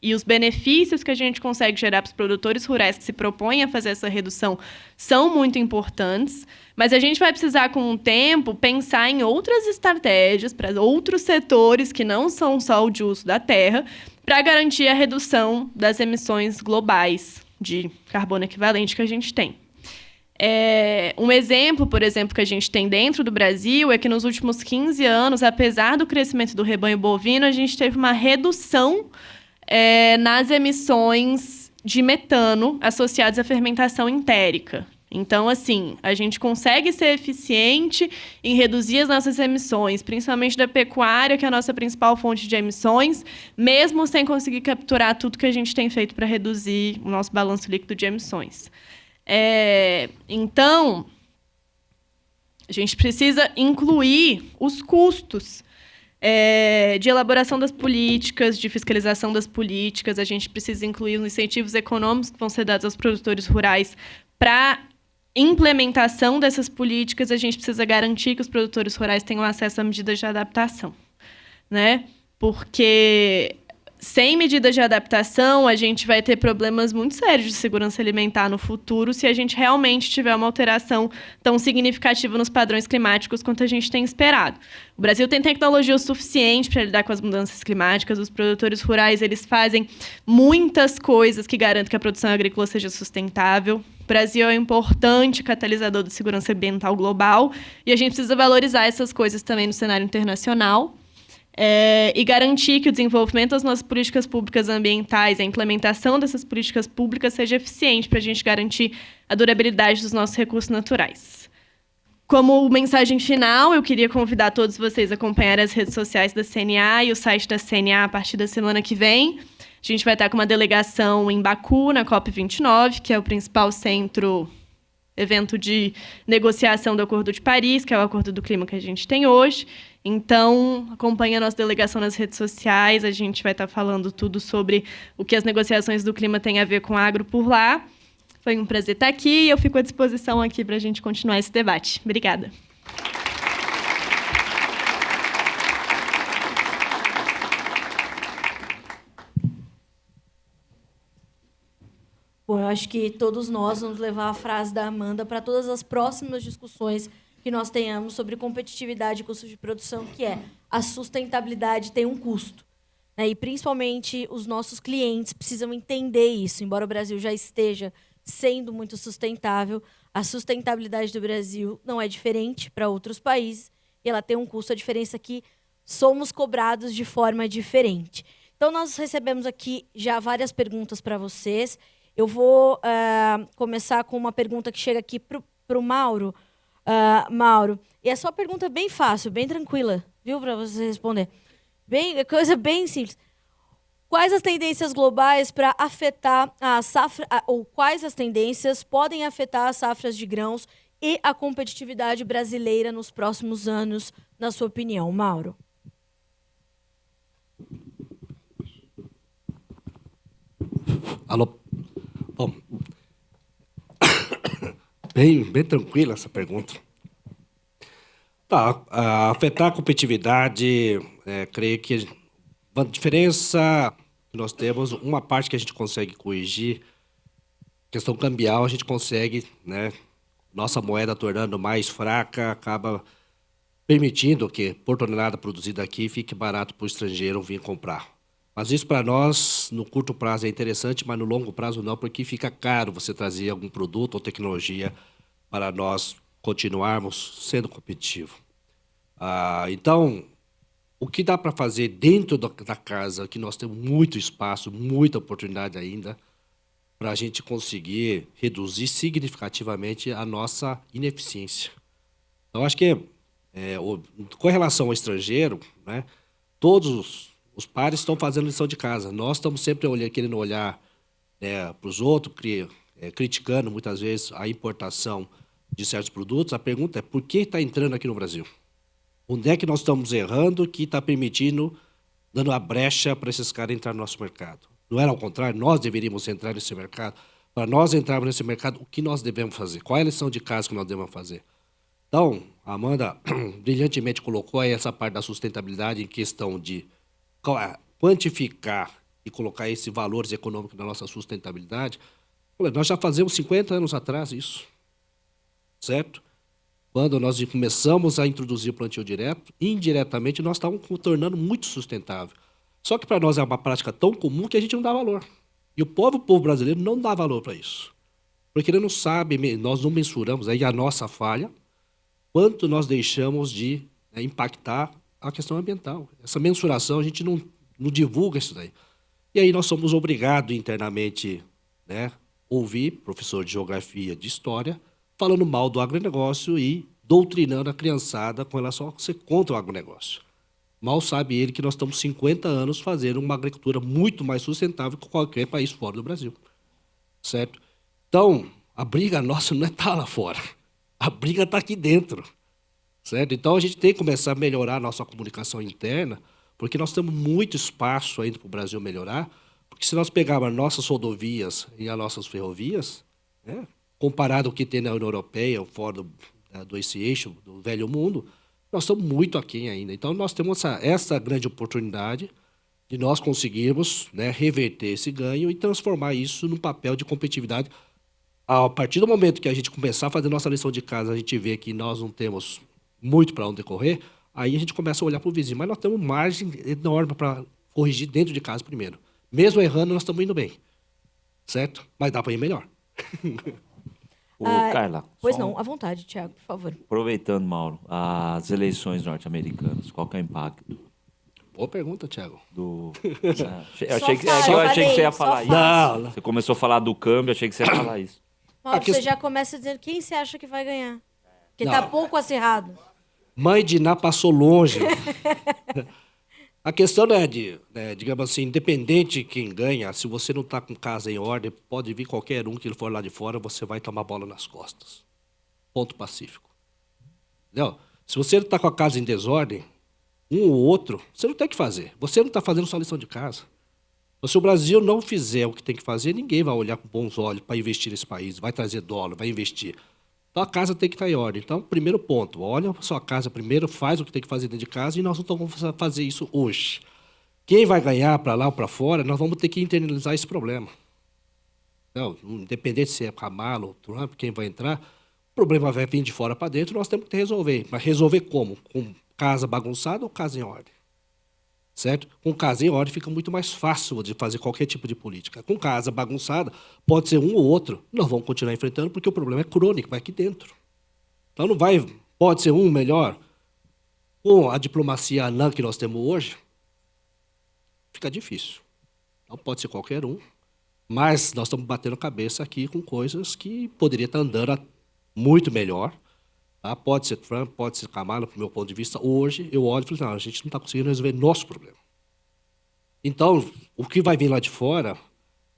e os benefícios que a gente consegue gerar para os produtores rurais que se propõem a fazer essa redução são muito importantes, mas a gente vai precisar, com o tempo, pensar em outras estratégias para outros setores que não são só o de uso da terra, para garantir a redução das emissões globais de carbono equivalente que a gente tem. Um exemplo, por exemplo, que a gente tem dentro do Brasil é que nos últimos 15 anos, apesar do crescimento do rebanho bovino, a gente teve uma redução nas emissões de metano associadas à fermentação entérica. Então, assim, a gente consegue ser eficiente em reduzir as nossas emissões, principalmente da pecuária, que é a nossa principal fonte de emissões, mesmo sem conseguir capturar tudo que a gente tem feito para reduzir o nosso balanço líquido de emissões. Então, a gente precisa incluir os custos de elaboração das políticas, de fiscalização das políticas. A gente precisa incluir os incentivos econômicos que vão ser dados aos produtores rurais para implementação dessas políticas. A gente precisa garantir que os produtores rurais tenham acesso a medidas de adaptação, né? Porque sem medidas de adaptação, a gente vai ter problemas muito sérios de segurança alimentar no futuro se a gente realmente tiver uma alteração tão significativa nos padrões climáticos quanto a gente tem esperado. O Brasil tem tecnologia o suficiente para lidar com as mudanças climáticas. Os produtores rurais, eles fazem muitas coisas que garantem que a produção agrícola seja sustentável. O Brasil é um importante catalisador da segurança ambiental global e a gente precisa valorizar essas coisas também no cenário internacional. E garantir que o desenvolvimento das nossas políticas públicas ambientais, a implementação dessas políticas públicas seja eficiente para a gente garantir a durabilidade dos nossos recursos naturais. Como mensagem final, eu queria convidar todos vocês a acompanhar as redes sociais da CNA e o site da CNA a partir da semana que vem. A gente vai estar com uma delegação em Baku, na COP29, que é o principal evento de negociação do Acordo de Paris, que é o Acordo do Clima que a gente tem hoje. Então, acompanhe a nossa delegação nas redes sociais. A gente vai estar falando tudo sobre o que as negociações do clima têm a ver com agro por lá. Foi um prazer estar aqui e eu fico à disposição aqui para a gente continuar esse debate. Obrigada. Bom, eu acho que todos nós vamos levar a frase da Amanda para todas as próximas discussões que nós tenhamos sobre competitividade e custo de produção, que é a sustentabilidade tem um custo, né? E, principalmente, os nossos clientes precisam entender isso. Embora o Brasil já esteja sendo muito sustentável, a sustentabilidade do Brasil não é diferente para outros países e ela tem um custo. A diferença é que somos cobrados de forma diferente. Então, nós recebemos aqui já várias perguntas para vocês. Eu vou começar com uma pergunta que chega aqui para o Mauro. Mauro, e é só uma pergunta bem fácil, bem tranquila, viu, para você responder. Coisa bem simples. Quais as tendências globais para afetar a safra, ou quais as tendências podem afetar as safras de grãos e a competitividade brasileira nos próximos anos, na sua opinião, Mauro? Alô? Bom, bem tranquila essa pergunta. Tá, afetar a competitividade, creio que a diferença que nós temos, uma parte que a gente consegue corrigir, questão cambial, a gente consegue, né, nossa moeda tornando mais fraca, acaba permitindo que, por tonelada produzida aqui, fique barato para o estrangeiro vir comprar. Mas isso para nós, no curto prazo, é interessante, mas no longo prazo não, porque fica caro você trazer algum produto ou tecnologia para nós continuarmos sendo competitivos. Então, o que dá para fazer dentro da casa, que nós temos muito espaço, muita oportunidade ainda, para a gente conseguir reduzir significativamente a nossa ineficiência. Então, acho que, com relação ao estrangeiro, né, todos os pares estão fazendo lição de casa. Nós estamos sempre querendo olhar para os outros, criticando muitas vezes a importação de certos produtos. A pergunta é: por que está entrando aqui no Brasil? Onde é que nós estamos errando que está permitindo, dando a brecha para esses caras entrar no nosso mercado? Não era ao contrário? Nós deveríamos entrar nesse mercado. Para nós entrarmos nesse mercado, o que nós devemos fazer? Qual é a lição de casa que nós devemos fazer? Então, a Amanda brilhantemente colocou aí essa parte da sustentabilidade em questão de quantificar e colocar esses valores econômicos na nossa sustentabilidade. Nós já fazemos 50 anos atrás isso, certo? Quando nós começamos a introduzir o plantio direto, indiretamente nós estávamos tornando muito sustentável. Só que para nós é uma prática tão comum que a gente não dá valor. E o povo brasileiro não dá valor para isso. Porque ele não sabe, nós não mensuramos, aí a nossa falha, quanto nós deixamos de impactar a questão ambiental. Essa mensuração, a gente não divulga isso daí. E aí nós somos obrigados internamente, ouvir professor de geografia, de história, falando mal do agronegócio e doutrinando a criançada com relação a ser contra o agronegócio. Mal sabe ele que nós estamos 50 anos fazendo uma agricultura muito mais sustentável que qualquer país fora do Brasil. Certo? Então, a briga nossa não está lá fora. A briga está aqui dentro. Certo? Então, a gente tem que começar a melhorar a nossa comunicação interna, porque nós temos muito espaço ainda para o Brasil melhorar, porque se nós pegarmos as nossas rodovias e as nossas ferrovias, né, comparado ao que tem na União Europeia, fora do esse eixo do velho mundo, nós estamos muito aquém ainda. Então, nós temos essa grande oportunidade de nós conseguirmos, né, reverter esse ganho e transformar isso num papel de competitividade. A partir do momento que a gente começar a fazer nossa lição de casa, a gente vê que nós não temos muito para onde correr, aí a gente começa a olhar para o vizinho. Mas nós temos margem enorme para corrigir dentro de casa primeiro. Mesmo errando, nós estamos indo bem. Certo? Mas dá para ir melhor. Carla. Pois não, à vontade, Thiago, por favor. Aproveitando, Mauro, as eleições norte-americanas, qual que é o impacto Boa pergunta, Thiago. do... Só achei que fale, você ia só falar isso. fale. Não. Você começou a falar do câmbio, achei que você ia falar isso. Mauro, que- você já começa dizendo quem você acha que vai ganhar. Porque tá Não. pouco acirrado. Mãe de Iná passou longe. A questão é digamos assim, independente de quem ganha, se você não está com casa em ordem, pode vir qualquer um que ele for lá de fora, você vai tomar bola nas costas. Ponto pacífico. Entendeu? Se você está com a casa em desordem, um ou outro, você não tem o que fazer. Você não está fazendo sua lição de casa. Se o Brasil não fizer o que tem que fazer, ninguém vai olhar com bons olhos para investir nesse país, vai trazer dólar, vai investir. Então a casa tem que estar em ordem. Então, primeiro ponto, olha a sua casa primeiro, faz o que tem que fazer dentro de casa e nós não vamos fazer isso hoje. Quem vai ganhar para lá ou para fora, nós vamos ter que internalizar esse problema. Então, independente se é Kamala ou Trump, quem vai entrar, o problema vai vir de fora para dentro, nós temos que resolver. Mas resolver como? Com casa bagunçada ou casa em ordem? Certo? Com casa em ordem fica muito mais fácil de fazer qualquer tipo de política. Com casa bagunçada, pode ser um ou outro, nós vamos continuar enfrentando porque o problema é crônico, vai aqui dentro. Então não vai, pode ser um melhor. Com a diplomacia anã que nós temos hoje, fica difícil. Então pode ser qualquer um, mas nós estamos batendo cabeça aqui com coisas que poderia estar andando muito melhor. Tá? Pode ser Trump, pode ser Kamala, do meu ponto de vista. Hoje, eu olho e falo, não, a gente não está conseguindo resolver nosso problema. Então, o que vai vir lá de fora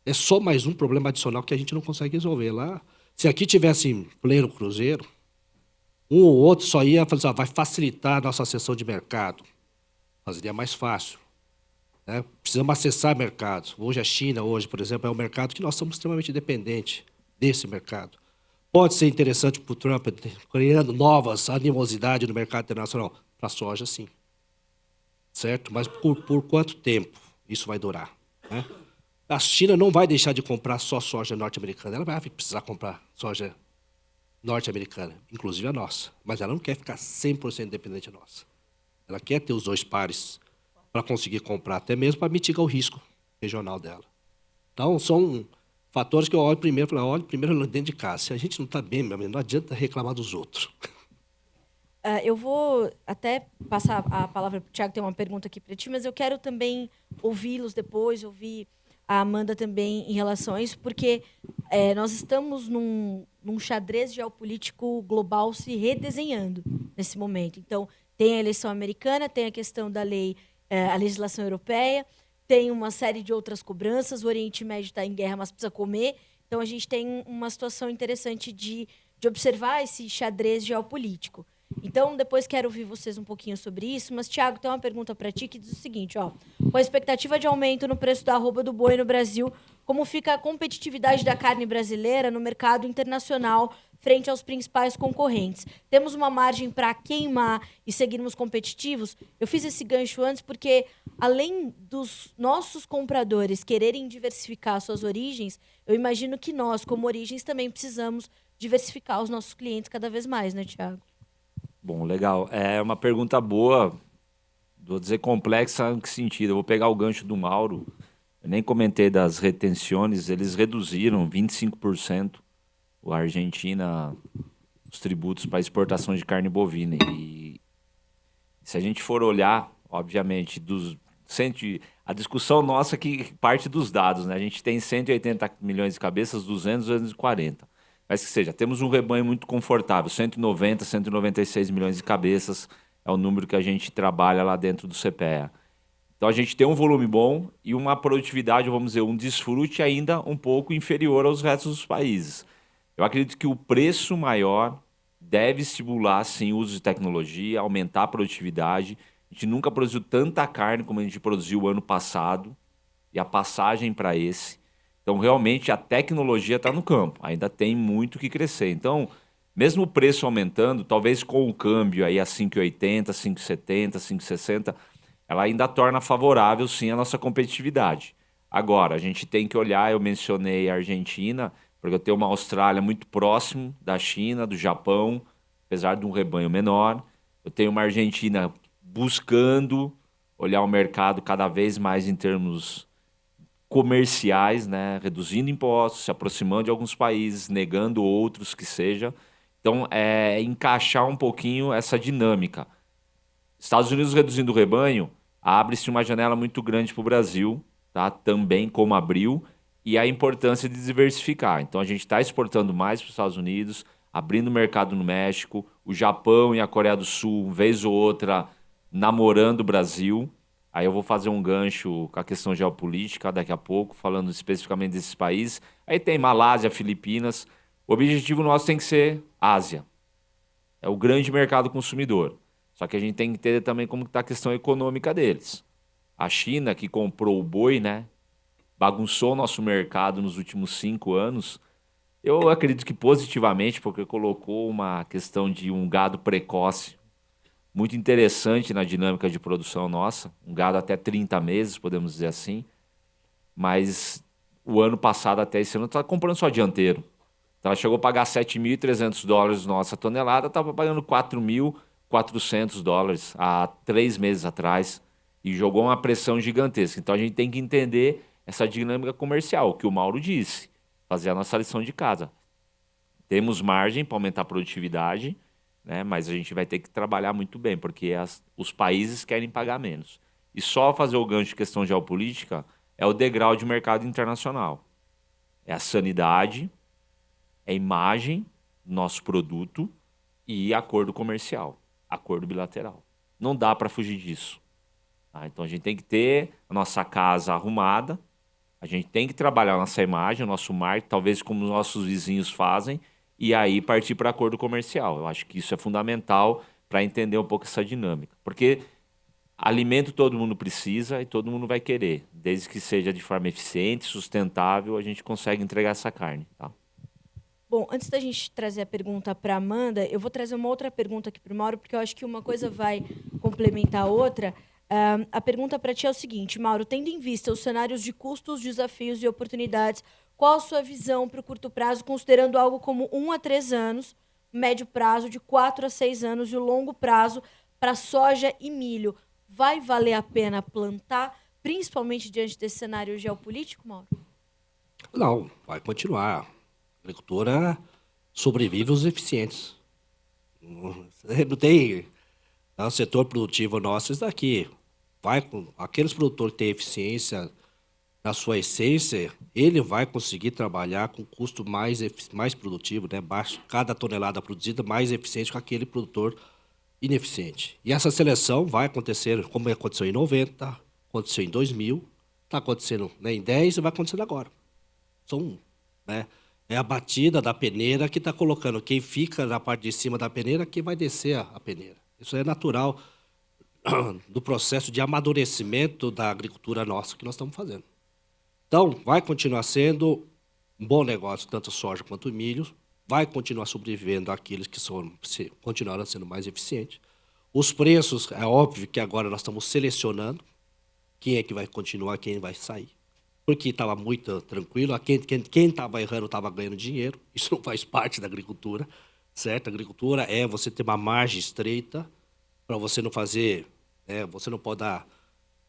é só mais um problema adicional que a gente não consegue resolver lá. Se aqui tivesse pleno cruzeiro, um ou outro só ia falar assim, vai facilitar a nossa acessão de mercado. Fazeria mais fácil. Né? Precisamos acessar mercados. Hoje a China, por exemplo, é um mercado que nós somos extremamente dependentes desse mercado. Pode ser interessante para o Trump, criando novas animosidades no mercado internacional. Para a soja, sim. Certo? Mas por quanto tempo isso vai durar? Né? A China não vai deixar de comprar só soja norte-americana. Ela vai precisar comprar soja norte-americana, inclusive a nossa. Mas ela não quer ficar 100% dependente da nossa. Ela quer ter os dois pares para conseguir comprar, até mesmo para mitigar o risco regional dela. Então, são fatores que eu olho primeiro, dentro de casa. Se a gente não está bem, meu amigo, não adianta reclamar dos outros. Eu vou até passar a palavra para o Thiago, tem uma pergunta aqui para ti, mas eu quero também ouvi-los depois, ouvir a Amanda também em relação a isso, porque nós estamos num xadrez geopolítico global se redesenhando nesse momento. Então, tem a eleição americana, tem a questão da lei, a legislação europeia, tem uma série de outras cobranças, o Oriente Médio está em guerra, mas precisa comer. Então, a gente tem uma situação interessante de observar esse xadrez geopolítico. Então, depois quero ouvir vocês um pouquinho sobre isso, mas, Thiago, tem uma pergunta para ti que diz o seguinte, ó, com a expectativa de aumento no preço da arroba do boi no Brasil, como fica a competitividade da carne brasileira no mercado internacional frente aos principais concorrentes? Temos uma margem para queimar e seguirmos competitivos? Eu fiz esse gancho antes porque, além dos nossos compradores quererem diversificar suas origens, eu imagino que nós, como origens, também precisamos diversificar os nossos clientes cada vez mais, né, Thiago? Bom, legal. É uma pergunta boa, vou dizer complexa em que sentido? Eu vou pegar o gancho do Mauro. Eu nem comentei das retenções, eles reduziram 25% a Argentina, os tributos para exportação de carne bovina. E se a gente for olhar, obviamente, a discussão nossa que parte dos dados, né? A gente tem 180 milhões de cabeças, 240. Mas que seja, temos um rebanho muito confortável, 190, 196 milhões de cabeças é o número que a gente trabalha lá dentro do CPEA. Então a gente tem um volume bom e uma produtividade, vamos dizer, um desfrute ainda um pouco inferior aos restos dos países. Eu acredito que o preço maior deve estimular, sim, o uso de tecnologia, aumentar a produtividade. A gente nunca produziu tanta carne como a gente produziu o ano passado e a passagem para esse. Então, realmente, a tecnologia está no campo. Ainda tem muito que crescer. Então, mesmo o preço aumentando, talvez com o câmbio aí a 5,80, 5,70, 5,60, ela ainda torna favorável, sim, a nossa competitividade. Agora, a gente tem que olhar, eu mencionei a Argentina, porque eu tenho uma Austrália muito próximo da China, do Japão, apesar de um rebanho menor. Eu tenho uma Argentina buscando olhar o mercado cada vez mais em termos comerciais, né? Reduzindo impostos, se aproximando de alguns países, negando outros que seja. Então, é encaixar um pouquinho essa dinâmica. Estados Unidos reduzindo o rebanho, abre-se uma janela muito grande para o Brasil, tá? Também como abriu, e a importância de diversificar. Então, a gente está exportando mais para os Estados Unidos, abrindo mercado no México, o Japão e a Coreia do Sul, vez ou outra, namorando o Brasil. Aí eu vou fazer um gancho com a questão geopolítica daqui a pouco, falando especificamente desses países. Aí tem Malásia, Filipinas. O objetivo nosso tem que ser Ásia. É o grande mercado consumidor. Só que a gente tem que entender também como está a questão econômica deles. A China, que comprou o boi, né, bagunçou o nosso mercado nos últimos 5 anos. Eu acredito que positivamente, porque colocou uma questão de um gado precoce muito interessante na dinâmica de produção nossa. Um gado até 30 meses, podemos dizer assim. Mas o ano passado até esse ano estava comprando só dianteiro. Então ela chegou a pagar $7.300 nossa tonelada, estava pagando $4.400 há 3 meses atrás e jogou uma pressão gigantesca. Então a gente tem que entender essa dinâmica comercial, o que o Mauro disse, fazer a nossa lição de casa. Temos margem para aumentar a produtividade, né? Mas a gente vai ter que trabalhar muito bem, porque os países querem pagar menos. E só fazer o gancho de questão geopolítica é o degrau de mercado internacional. É a sanidade, é a imagem do nosso produto e acordo comercial, acordo bilateral. Não dá para fugir disso. Tá? Então a gente tem que ter a nossa casa arrumada, a gente tem que trabalhar a nossa imagem, o nosso marketing, talvez como os nossos vizinhos fazem, e aí partir para acordo comercial. Eu acho que isso é fundamental para entender um pouco essa dinâmica. Porque alimento todo mundo precisa e todo mundo vai querer. Desde que seja de forma eficiente, sustentável, a gente consegue entregar essa carne. Tá? Bom, antes da gente trazer a pergunta para a Amanda, eu vou trazer uma outra pergunta aqui para o Mauro, porque eu acho que uma coisa vai complementar a outra. A pergunta para ti é o seguinte, Mauro, tendo em vista os cenários de custos, desafios e oportunidades, qual a sua visão para o curto prazo, considerando algo como 1 a 3 anos, médio prazo de 4 a 6 anos e o longo prazo para soja e milho? Vai valer a pena plantar, principalmente diante desse cenário geopolítico, Mauro? Não, vai continuar. A agricultura sobrevive os eficientes. Não tem... O setor produtivo nosso, isso daqui. Aqueles produtores que têm eficiência na sua essência, ele vai conseguir trabalhar com custo mais produtivo, né? Baixo, cada tonelada produzida mais eficiente que aquele produtor ineficiente. E essa seleção vai acontecer, como aconteceu em 90, aconteceu em 2000, está acontecendo, né, em 10 e vai acontecendo agora. Né, é a batida da peneira que está colocando quem fica na parte de cima da peneira, quem vai descer a peneira. Isso é natural do processo de amadurecimento da agricultura nossa que nós estamos fazendo. Então, vai continuar sendo um bom negócio, tanto soja quanto milho, vai continuar sobrevivendo aqueles que continuarão sendo mais eficientes. Os preços, é óbvio que agora nós estamos selecionando quem é que vai continuar, quem vai sair. Porque estava muito tranquilo, quem estava errando estava ganhando dinheiro, isso não faz parte da agricultura. Certo? A agricultura é você ter uma margem estreita para você não fazer, você não pode dar...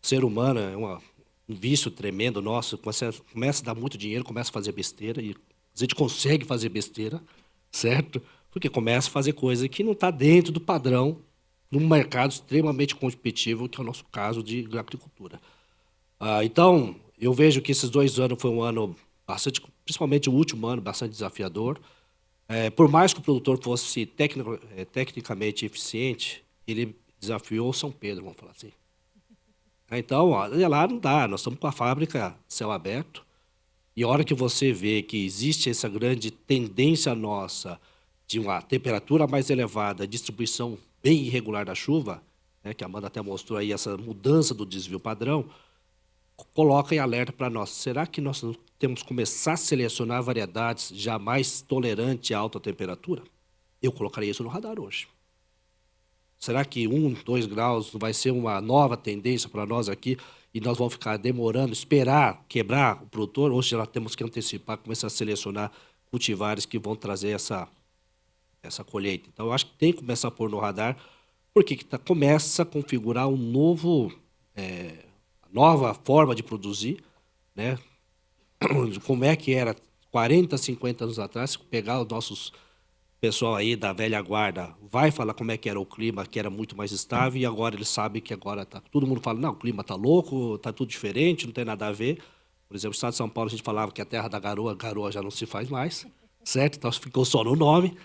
O ser humano é um vício tremendo nosso, começa a dar muito dinheiro, começa a fazer besteira, e a gente consegue fazer besteira, certo? Porque começa a fazer coisa que não está dentro do padrão num mercado extremamente competitivo, que é o nosso caso de agricultura. Então, eu vejo que esses 2 anos foi um ano bastante, principalmente o último ano, bastante desafiador. Por mais que o produtor fosse tecnicamente eficiente, ele desafiou São Pedro, vamos falar assim. Então, olha lá, não dá. Nós estamos com a fábrica céu aberto. E a hora que você vê que existe essa grande tendência nossa de uma temperatura mais elevada, distribuição bem irregular da chuva, né, que a Amanda até mostrou aí essa mudança do desvio padrão, coloca em alerta para nós. Será que nós não temos que começar a selecionar variedades já mais tolerantes à alta temperatura? Eu colocaria isso no radar hoje. Será que 1, 2 graus vai ser uma nova tendência para nós aqui e nós vamos ficar demorando, esperar quebrar o produtor? Ou já temos que antecipar, começar a selecionar cultivares que vão trazer essa colheita? Então, eu acho que tem que começar a pôr no radar, porque começa a configurar nova forma de produzir, né? Como é que era 40, 50 anos atrás, se pegar os nossos pessoal aí da velha guarda, vai falar como é que era o clima, que era muito mais estável, e agora eles sabem que agora todo mundo fala, não, o clima tá louco, tá tudo diferente, não tem nada a ver. Por exemplo, no estado de São Paulo, a gente falava que a terra da garoa já não se faz mais, certo? Então ficou só no nome,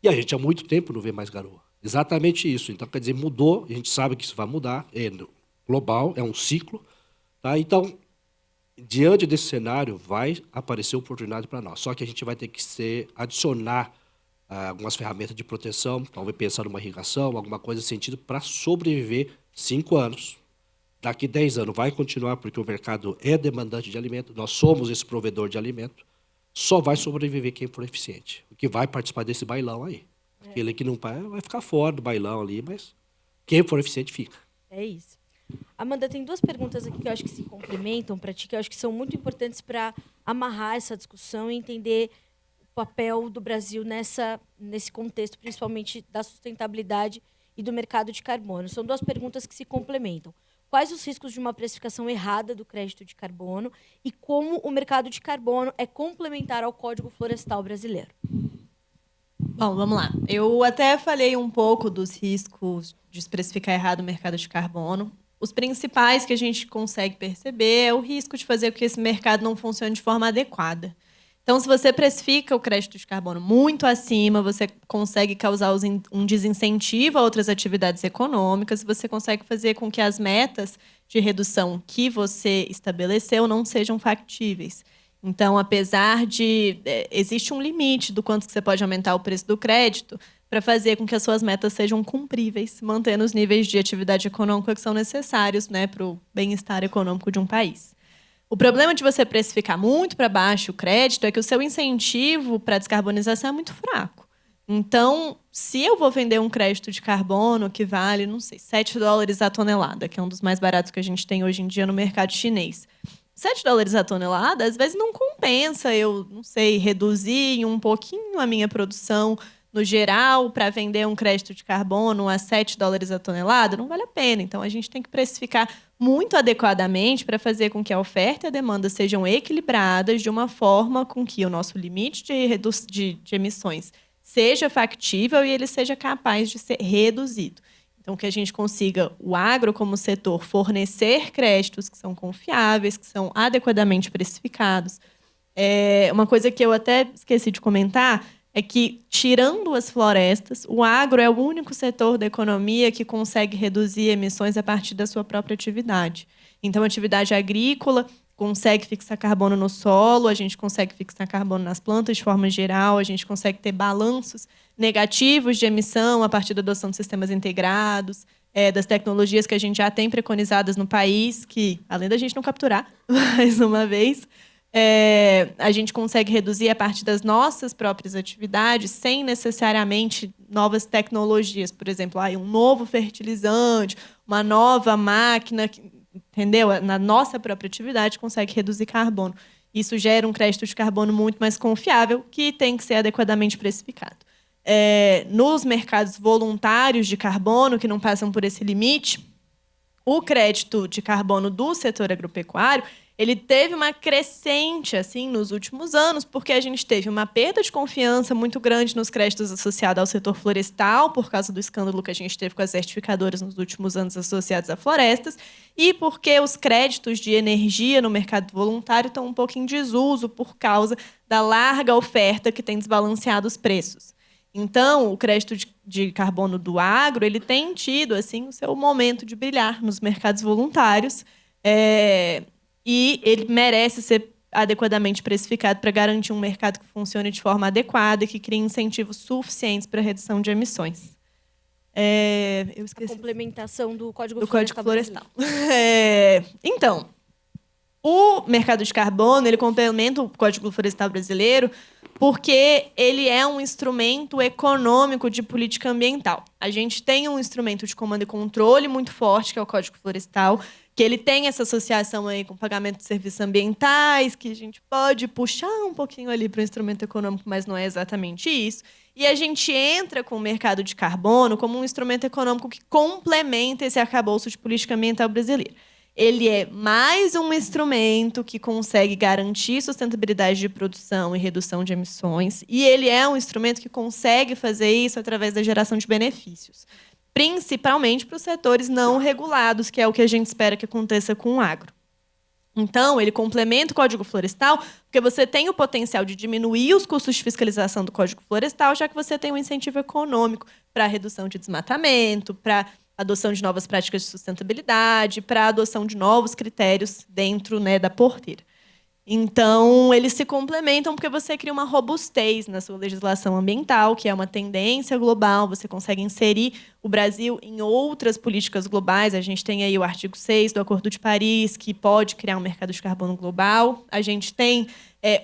e a gente há muito tempo não vê mais garoa. Exatamente isso. Então, quer dizer, mudou, a gente sabe que isso vai mudar, é global, é um ciclo, tá? Então, diante desse cenário, vai aparecer oportunidade para nós. Só que a gente vai ter que adicionar algumas ferramentas de proteção, talvez pensar numa irrigação, alguma coisa nesse sentido, para sobreviver 5 anos. Daqui 10 anos vai continuar, porque o mercado é demandante de alimento, nós somos esse provedor de alimento, só vai sobreviver quem for eficiente, o que vai participar desse bailão aí. Aquele que não vai ficar fora do bailão ali, mas quem for eficiente fica. É isso. Amanda, tem 2 perguntas aqui que eu acho que se complementam para ti, que eu acho que são muito importantes para amarrar essa discussão e entender o papel do Brasil nesse contexto, principalmente da sustentabilidade e do mercado de carbono. São 2 perguntas que se complementam. Quais os riscos de uma precificação errada do crédito de carbono e como o mercado de carbono é complementar ao Código Florestal brasileiro? Bom, vamos lá. Eu até falei um pouco dos riscos de especificar errado o mercado de carbono. Os principais que a gente consegue perceber é o risco de fazer com que esse mercado não funcione de forma adequada. Então, se você precifica o crédito de carbono muito acima, você consegue causar um desincentivo a outras atividades econômicas, você consegue fazer com que as metas de redução que você estabeleceu não sejam factíveis. Então, apesar de... existe um limite do quanto que você pode aumentar o preço do crédito para fazer com que as suas metas sejam cumpríveis, mantendo os níveis de atividade econômica que são necessários, né, para o bem-estar econômico de um país. O problema de você precificar muito para baixo o crédito é que o seu incentivo para a descarbonização é muito fraco. Então, se eu vou vender um crédito de carbono que vale, não sei, $7 a tonelada, que é um dos mais baratos que a gente tem hoje em dia no mercado chinês, $7 a tonelada, às vezes não compensa eu, não sei, reduzir um pouquinho a minha produção no geral para vender um crédito de carbono a $7 a tonelada, não vale a pena. Então, a gente tem que precificar muito adequadamente para fazer com que a oferta e a demanda sejam equilibradas de uma forma com que o nosso limite de emissões seja factível e ele seja capaz de ser reduzido. Então, que a gente consiga, o agro como setor, fornecer créditos que são confiáveis, que são adequadamente precificados. Uma coisa que eu até esqueci de comentar é que, tirando as florestas, o agro é o único setor da economia que consegue reduzir emissões a partir da sua própria atividade. Então, a atividade agrícola consegue fixar carbono no solo, a gente consegue fixar carbono nas plantas de forma geral, a gente consegue ter balanços negativos de emissão a partir da adoção de sistemas integrados, das tecnologias que a gente já tem preconizadas no país, que, além da gente não capturar, mais uma vez, a gente consegue reduzir a partir das nossas próprias atividades sem necessariamente novas tecnologias. Por exemplo, um novo fertilizante, uma nova máquina, entendeu? Na nossa própria atividade consegue reduzir carbono. Isso gera um crédito de carbono muito mais confiável que tem que ser adequadamente precificado. Nos mercados voluntários de carbono, que não passam por esse limite, o crédito de carbono do setor agropecuário ele teve uma crescente assim nos últimos anos, porque a gente teve uma perda de confiança muito grande nos créditos associados ao setor florestal, por causa do escândalo que a gente teve com as certificadoras nos últimos anos associados a florestas, e porque os créditos de energia no mercado voluntário estão um pouco em desuso por causa da larga oferta que tem desbalanceado os preços. Então, o crédito de carbono do agro ele tem tido assim, o seu momento de brilhar nos mercados voluntários, e ele merece ser adequadamente precificado para garantir um mercado que funcione de forma adequada e que crie incentivos suficientes para a redução de emissões. Eu esqueci. A complementação do Código Do Florestal. Código Florestal. Então, o mercado de carbono ele complementa o Código Florestal brasileiro porque ele é um instrumento econômico de política ambiental. A gente tem um instrumento de comando e controle muito forte, que é o Código Florestal, que ele tem essa associação aí com pagamento de serviços ambientais, que a gente pode puxar um pouquinho ali para o instrumento econômico, mas não é exatamente isso. E a gente entra com o mercado de carbono como um instrumento econômico que complementa esse arcabouço de política ambiental brasileira. Ele é mais um instrumento que consegue garantir sustentabilidade de produção e redução de emissões, e ele é um instrumento que consegue fazer isso através da geração de benefícios, principalmente para os setores não regulados, que é o que a gente espera que aconteça com o agro. Então, ele complementa o Código Florestal, porque você tem o potencial de diminuir os custos de fiscalização do Código Florestal, já que você tem um incentivo econômico para a redução de desmatamento, para adoção de novas práticas de sustentabilidade, para a adoção de novos critérios dentro, né, da porteira. Então, eles se complementam porque você cria uma robustez na sua legislação ambiental, que é uma tendência global. Você consegue inserir o Brasil em outras políticas globais. A gente tem aí o artigo 6 do Acordo de Paris, que pode criar um mercado de carbono global. A gente tem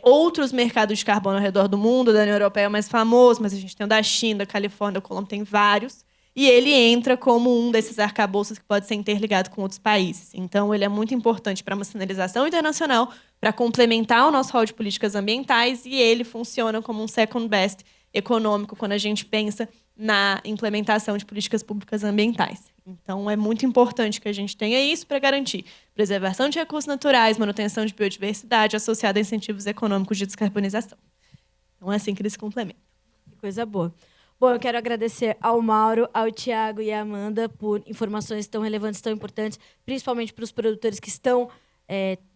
outros mercados de carbono ao redor do mundo. Da União Europeia é o mais famoso, mas a gente tem o da China, da Califórnia, da Colômbia, tem vários. E ele entra como um desses arcabouços que pode ser interligado com outros países. Então, ele é muito importante para uma sinalização internacional, para complementar o nosso rol de políticas ambientais, e ele funciona como um second best econômico quando a gente pensa na implementação de políticas públicas ambientais. Então, é muito importante que a gente tenha isso para garantir preservação de recursos naturais, manutenção de biodiversidade, associada a incentivos econômicos de descarbonização. Então, é assim que eles se complementam. Que coisa boa. Bom, eu quero agradecer ao Mauro, ao Tiago e à Amanda por informações tão relevantes, tão importantes, principalmente para os produtores que estão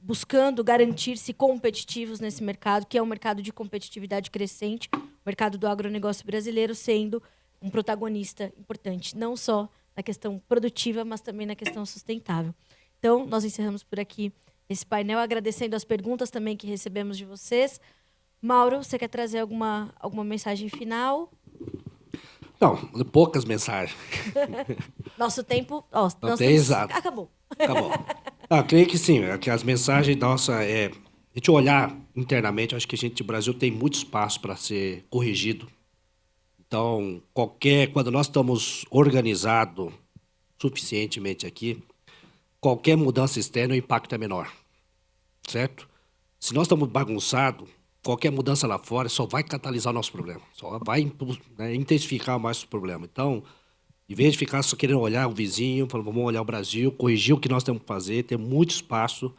buscando garantir-se competitivos nesse mercado, que é um mercado de competitividade crescente, o mercado do agronegócio brasileiro sendo um protagonista importante, não só na questão produtiva, mas também na questão sustentável. Então, nós encerramos por aqui esse painel, agradecendo as perguntas também que recebemos de vocês. Mauro, você quer trazer alguma mensagem final? Não, poucas mensagens. Nosso tempo... Exato. Acabou. Creio que sim, que as mensagens nossas a gente olhar internamente, acho que o Brasil tem muito espaço para ser corrigido. Então, quando nós estamos organizados suficientemente aqui, qualquer mudança externa, o impacto é menor, certo? Se nós estamos bagunçados, qualquer mudança lá fora só vai catalisar o nosso problema, só vai intensificar mais o problema. Então, em vez de ficar só querendo olhar o vizinho, vamos olhar o Brasil, corrigir o que nós temos que fazer, ter muito espaço,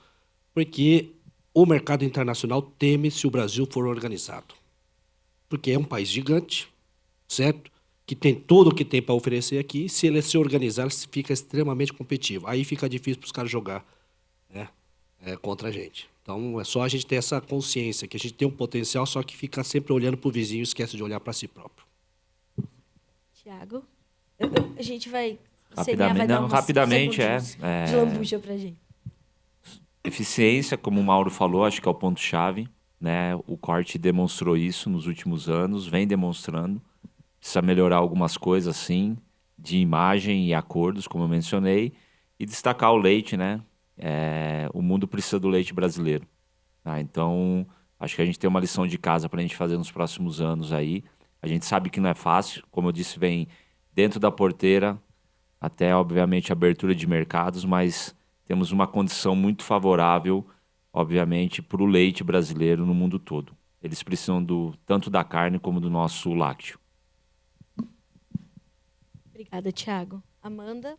porque o mercado internacional teme se o Brasil for organizado. Porque é um país gigante, certo? Que tem tudo o que tem para oferecer aqui, se ele se organizar, ele fica extremamente competitivo. Aí fica difícil para os caras jogar, né, contra a gente. Então, é só a gente ter essa consciência, que a gente tem um potencial, só que fica sempre olhando para o vizinho e esquece de olhar para si próprio. Tiago? A gente vai... Rapidamente, de lambuja para a gente. Eficiência, como o Mauro falou, acho que é o ponto-chave, né? O corte demonstrou isso nos últimos anos, vem demonstrando. Precisa melhorar algumas coisas, sim, de imagem e acordos, como eu mencionei, e destacar o leite, né? O mundo precisa do leite brasileiro. Tá? Então, acho que a gente tem uma lição de casa para a gente fazer nos próximos anos aí. A gente sabe que não é fácil, como eu disse, vem dentro da porteira, até, obviamente, abertura de mercados, mas temos uma condição muito favorável, obviamente, para o leite brasileiro no mundo todo. Eles precisam tanto da carne como do nosso lácteo. Obrigada, Tiago. Amanda?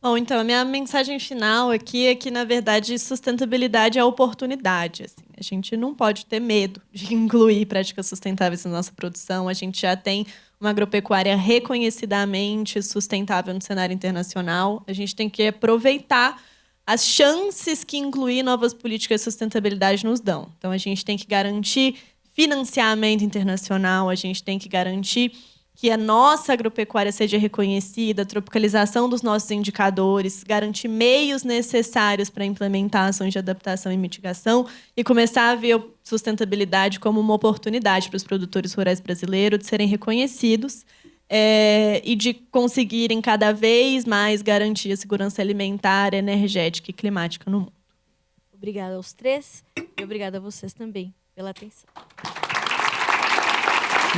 Bom, então, a minha mensagem final aqui é que, na verdade, sustentabilidade é oportunidade. Assim. A gente não pode ter medo de incluir práticas sustentáveis na nossa produção. A gente já tem uma agropecuária reconhecidamente sustentável no cenário internacional. A gente tem que aproveitar as chances que incluir novas políticas de sustentabilidade nos dão. Então, a gente tem que garantir financiamento internacional, a gente tem que garantir que a nossa agropecuária seja reconhecida, a tropicalização dos nossos indicadores, garantir meios necessários para implementar ações de adaptação e mitigação e começar a ver a sustentabilidade como uma oportunidade para os produtores rurais brasileiros de serem reconhecidos e de conseguirem cada vez mais garantir a segurança alimentar, energética e climática no mundo. Obrigada aos três e obrigada a vocês também pela atenção.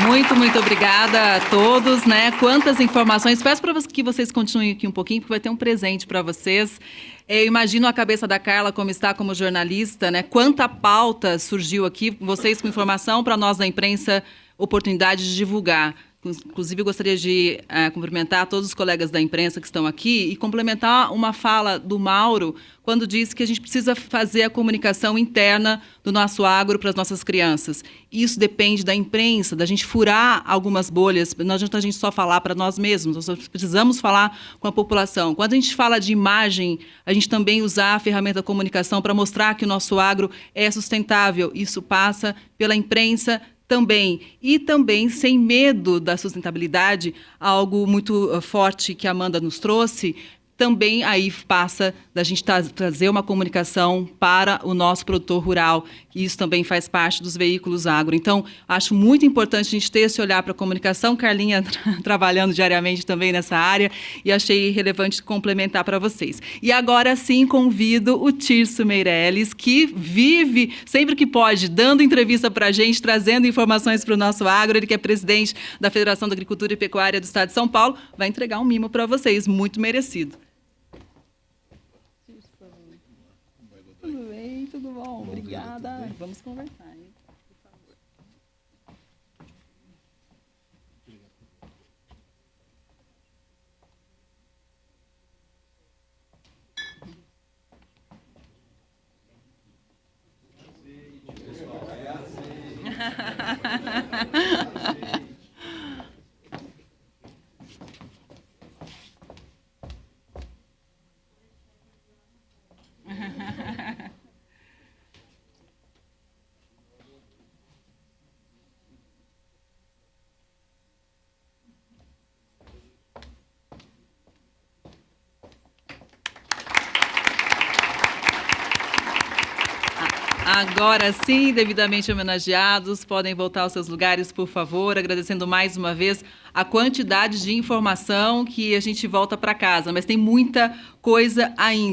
Muito, muito obrigada a todos, né? Quantas informações. Peço para que vocês continuem aqui um pouquinho, porque vai ter um presente para vocês. Eu imagino a cabeça da Carla como está como jornalista, né? Quanta pauta surgiu aqui, vocês com informação, para nós da imprensa, oportunidade de divulgar. Inclusive, eu gostaria de cumprimentar todos os colegas da imprensa que estão aqui e complementar uma fala do Mauro, quando disse que a gente precisa fazer a comunicação interna do nosso agro para as nossas crianças. Isso depende da imprensa, da gente furar algumas bolhas. Não adianta a gente só falar para nós mesmos, nós precisamos falar com a população. Quando a gente fala de imagem, a gente também usar a ferramenta da comunicação para mostrar que o nosso agro é sustentável. Isso passa pela imprensa também. E também, sem medo da sustentabilidade, algo muito forte que a Amanda nos trouxe, também aí passa da gente trazer uma comunicação para o nosso produtor rural, e isso também faz parte dos veículos agro. Então, acho muito importante a gente ter esse olhar para a comunicação, Carlinha trabalhando diariamente também nessa área, e achei relevante complementar para vocês. E agora sim convido o Tirso Meirelles, que vive, sempre que pode, dando entrevista para a gente, trazendo informações para o nosso agro, ele que é presidente da Federação da Agricultura e Pecuária do Estado de São Paulo, vai entregar um mimo para vocês, muito merecido. Tudo bem, tudo bom? Obrigada. Vamos conversar, hein? Por favor. Agora sim, devidamente homenageados, podem voltar aos seus lugares, por favor, agradecendo mais uma vez a quantidade de informação que a gente volta para casa, mas tem muita coisa ainda.